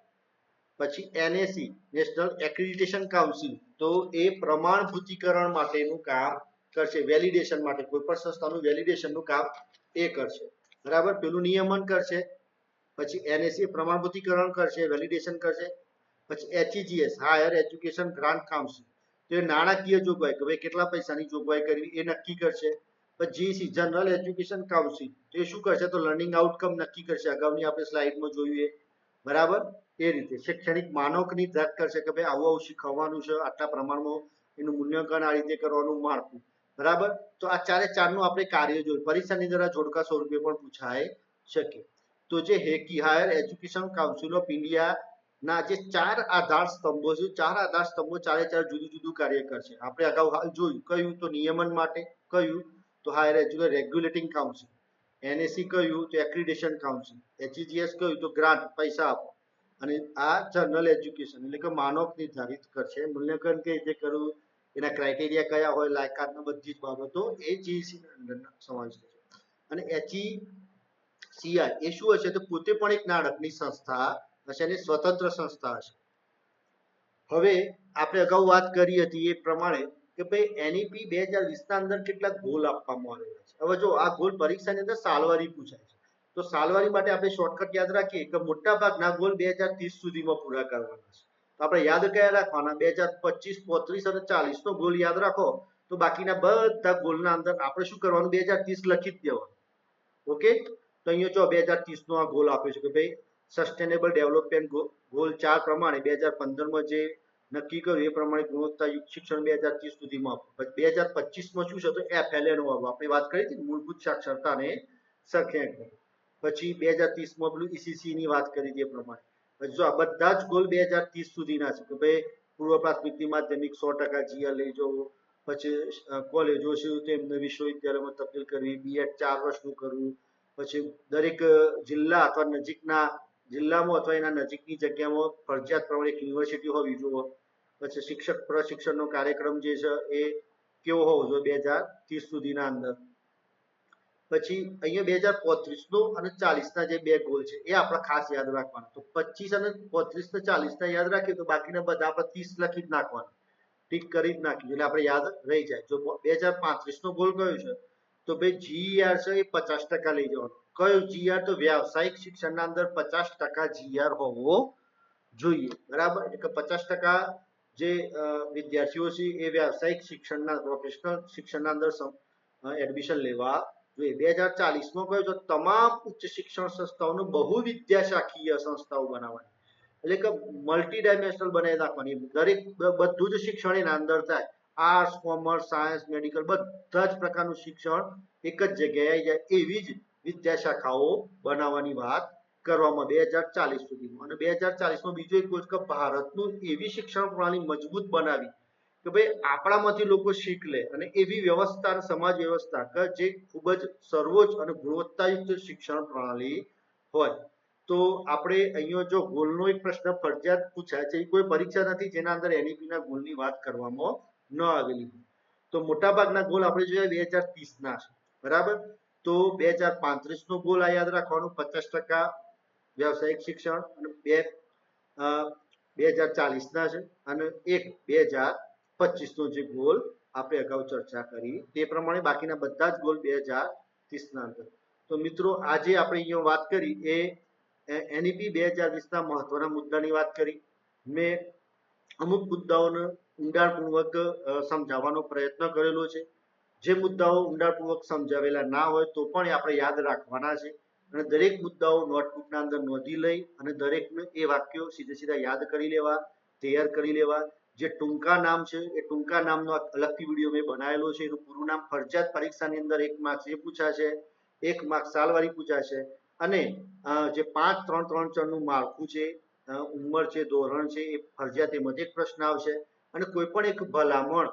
પછી NAC નેશનલ એક્રેડિટેશન કાઉન્સિલ, તો એ પ્રમાણભૂતિકરણ માટેનું કામ કરશે, વેલિડેશન માટે, કોઈ પણ સંસ્થાનું વેલિડેશનનું કામ એ કરશે, બરાબર, પેલું નિયમન કરશે. પછી NAC પ્રમાણભૂતિકરણ કરશે, વેલિડેશન કરશે. પછી HEGS higher education grant council, તો એ નાણાકીય જોગવાઈ કે ભાઈ કેટલા પૈસાની જોગવાઈ કરવી એ નક્કી કરશે. પછી GEC જનરલ એજ્યુકેશન કાઉન્સિલ, તો એ શું કરશે, તો લર્નિંગ આઉટકમ નક્કી કરશે, અગાઉની આપણે સ્લાઇડમાં જોયું એ, બરાબર. એ રીતે શૈક્ષણિક માનકની જાત કરશે કે ભાઈ આવું આવું શીખવવાનું છે, આટલા પ્રમાણમાં એનું મૂલ્યાંકન આ રીતે કરવાનું માળખું, બરાબર. તો આ 4 નું આપણે કાર્ય જોયું. પરીક્ષાની અંદર આ જોડકા સ્વરૂપે પણ પૂછાઈ શકે. તો જે હેકી higher education council of India ના જે 4 આધાર સ્તંભો છે, 4 આધાર સ્તંભો 4 જુદું જુદું કાર્ય કરશે. આપણે અગાઉ હાલ જોયું કયું, તો નિયમન માટે કયું, તો higher education regulating council. NAC કયું, તો એક્રેડિટેશન કાઉન્સિલ. HEGS કયું, તો ગ્રાન્ટ પૈસા આપો. અને આ જનરલ એજ્યુકેશન એટલે કે માનક નિર્ધારિત કરશે, મૂલ્યાંકન કઈ રીતે કરવું, એના ક્રાઇટેરિયા કયા હોય, લાયકાતના બધી જ બાબતો એ GEC ના અંદર સમાવેશ થશે. અને HECI એ શું હશે, તો પોતે પણ એક નાણાકીય સંસ્થા હશે અને સ્વતંત્ર સંસ્થા હશે. હવે આપણે અગાઉ વાત કરી હતી એ પ્રમાણે કે ભાઈ NEP 2020 ના અંદર કેટલાક ગોલ આપવામાં આવેલા છે. હવે જો આ ગોલ પરીક્ષાની અંદર સાલવારી પૂછાય છે, તો સાલવારી માટે આપણે શોર્ટકટ યાદ રાખીએ કે મોટા ભાગના ગોલ 2030 સુધીમાં પૂરા કરવાના છે. તો આપણે યાદ કયા રાખવાના, 2025, 35 અને 40 નો ગોલ યાદ રાખો, તો બાકીના બધા ગોલના અંદર આપણે શું કરવાનું, 2030 લખી જ દેવાનું. ઓકે, તો અહીંયા જો 2030 નો આ ગોલ આપ્યો છે કે ભાઈ સસ્ટેનેબલ ડેવલપમેન્ટ ગોલ 4 પ્રમાણે 2015માં જે નક્કી કર્યું એ પ્રમાણે ગુણવત્તાયુક્ત શિક્ષણ 2030 સુધીમાં આપવું. 2025માં શું છે, તો FLA નો આપણે વાત કરી હતી, મૂળભૂત સાક્ષરતાને સખેડ. પછી 2030માં પેલું ECC ની વાત કરી હતી એ પ્રમાણે. પછી જો આ બધા જ ગોલ 2030 સુધીના છે કે ભાઈ પૂર્વ પ્રાથમિકથી માધ્યમિક 100% GR લઈ જવો, પછી કોલેજો છે તો એમને વિશ્વવિદ્યાલયમાં તબદીલ કરવી, B.Ed 4 વર્ષનું કરવું, પછી દરેક જિલ્લા અથવા નજીકના જિલ્લામાં અથવા એના નજીકની જગ્યામાં ફરજિયાત પ્રમાણે એક યુનિવર્સિટી હોવી જોઈએ. પછી શિક્ષક પ્રશિક્ષણનો કાર્યક્રમ જે છે એ કેવો હોવો જોઈએ 2030 સુધીના અંદર. પછી અહીંયા 2035 નો અને 40 ના જે બે ગોલ છે એ આપણે ખાસ યાદ રાખવાના. તો 25 અને 35 ને 40 યાદ રાખીએ તો બાકીના બધા આપણે 30 લખી જ નાખવાના, ટીક કરી જ નાખી એટલે આપણે યાદ રહી જાય. જો 2035 નો ગોલ કયો છે તો ભાઈ GR છે એ 50% લઈ જવાનો. કયો GR? તો વ્યાવસાયિક શિક્ષણના અંદર 50% GR હોવો જોઈએ, બરાબર. એટલે 50% જે વિદ્યાર્થીઓ છે એ વ્યાવસાયિક શિક્ષણના પ્રોફેશનલ શિક્ષણના અંદર એડમિશન લેવા જોઈએ. 2040 કયો છે? તમામ ઉચ્ચ શિક્ષણ સંસ્થાઓનું બહુ વિદ્યાશાખીય સંસ્થાઓ બનાવવાની, એટલે કે મલ્ટી ડાયમેન્શનલ બનાવી નાખવાની. દરેક બધું જ શિક્ષણ એના અંદર થાય. આર્ટ્સ, કોમર્સ, સાયન્સ, મેડિકલ બધા જ પ્રકારનું શિક્ષણ એક જ જગ્યાએ આવી જાય એવી જ વિદ્યાશાખાઓ બનાવવાની વાત કરવામાં 2040 સુધીમાં. અને 2040 બીજો એક ગોલ કે ભારતનું એવી શિક્ષણ પ્રણાલી મજબૂત બનાવી કે ભાઈ આપણામાંથી લોકો શીખ લે અને એવી વ્યવસ્થા અને સમાજ વ્યવસ્થા કે જે ખૂબ જ સર્વોચ્ચ અને ગુણવત્તાયુક્ત શિક્ષણ પ્રણાલી હોય. તો આપણે અહીંયા જો ગોલનો એક પ્રશ્ન ફરજિયાત પૂછાય છે, કોઈ પરીક્ષા નથી જેના અંદર NEP ના ગોલની વાત કરવામાં ન આવેલી. તો મોટાભાગના ગોલ આપણે જોઈએ 2030 છે, બરાબર. તો 2035 નો ગોલ આ યાદ રાખવાનો 50% વ્યવસાયિક શિક્ષણ, અને 2040 છે, અને એક 2025 નો જે ગોલ આપણે અગાઉ ચર્ચા કરી તે પ્રમાણે બાકીના બધા જ ગોલ 2030 ના અંદર. તો મિત્રો આજે આપણે અહીંયા વાત કરી એ NEP 2020 ના મહત્વના મુદ્દાની વાત કરી. મેં અમુક મુદ્દાઓને ઊંડાણપૂર્વક સમજાવવાનો પ્રયત્ન કરેલો છે. જે મુદ્દાઓ ઊંડાણપૂર્વક સમજાવેલા ના હોય તો પણ આપણે યાદ રાખવાના છે, અને દરેક મુદ્દાઓ નોટબુકના અંદર નોંધી લઈ અને દરેકને એ વાક્યો સીધે સીધા યાદ કરી લેવા, તૈયાર કરી લેવા. જે ટૂંકા નામ છે એ ટૂંકા નામનો અલગથી વિડીયો મેં બનાવેલો છે. એનું પૂરું નામ ફરજિયાત પરીક્ષાની અંદર 1 માર્ક્સ એ પૂછાશે, 1 માર્ક્સ સાલવારી પૂછાશે, અને જે 5, 3, 3, 4 નું માળખું છે, ઉંમર છે, ધોરણ છે, એ ફરજિયાત એમાંથી એક પ્રશ્ન આવશે. અને કોઈ પણ એક ભલામણ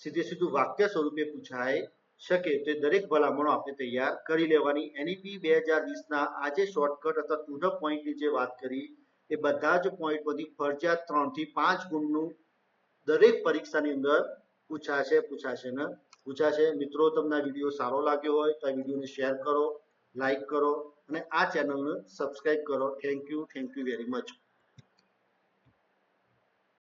સીધે સીધું વાક્ય સ્વરૂપે પૂછાય શકે તો દરેક ભલામણો આપણે તૈયાર કરી લેવાની. NEP 2020 ના આજે શોર્ટકટ અથવા ટુ ધ પોઈન્ટની જે વાત કરી એ બધા જ પોઈન્ટ પરથી ફરજિયાત 3 થી 5 ગુણનું દરેક પરીક્ષાની અંદર પૂછાશે. મિત્રો, તમને આ વિડીયો સારો લાગ્યો હોય તો આ વિડીયોને શેર કરો, લાઈક કરો અને આ ચેનલને સબસ્ક્રાઇબ કરો. Thank you very much.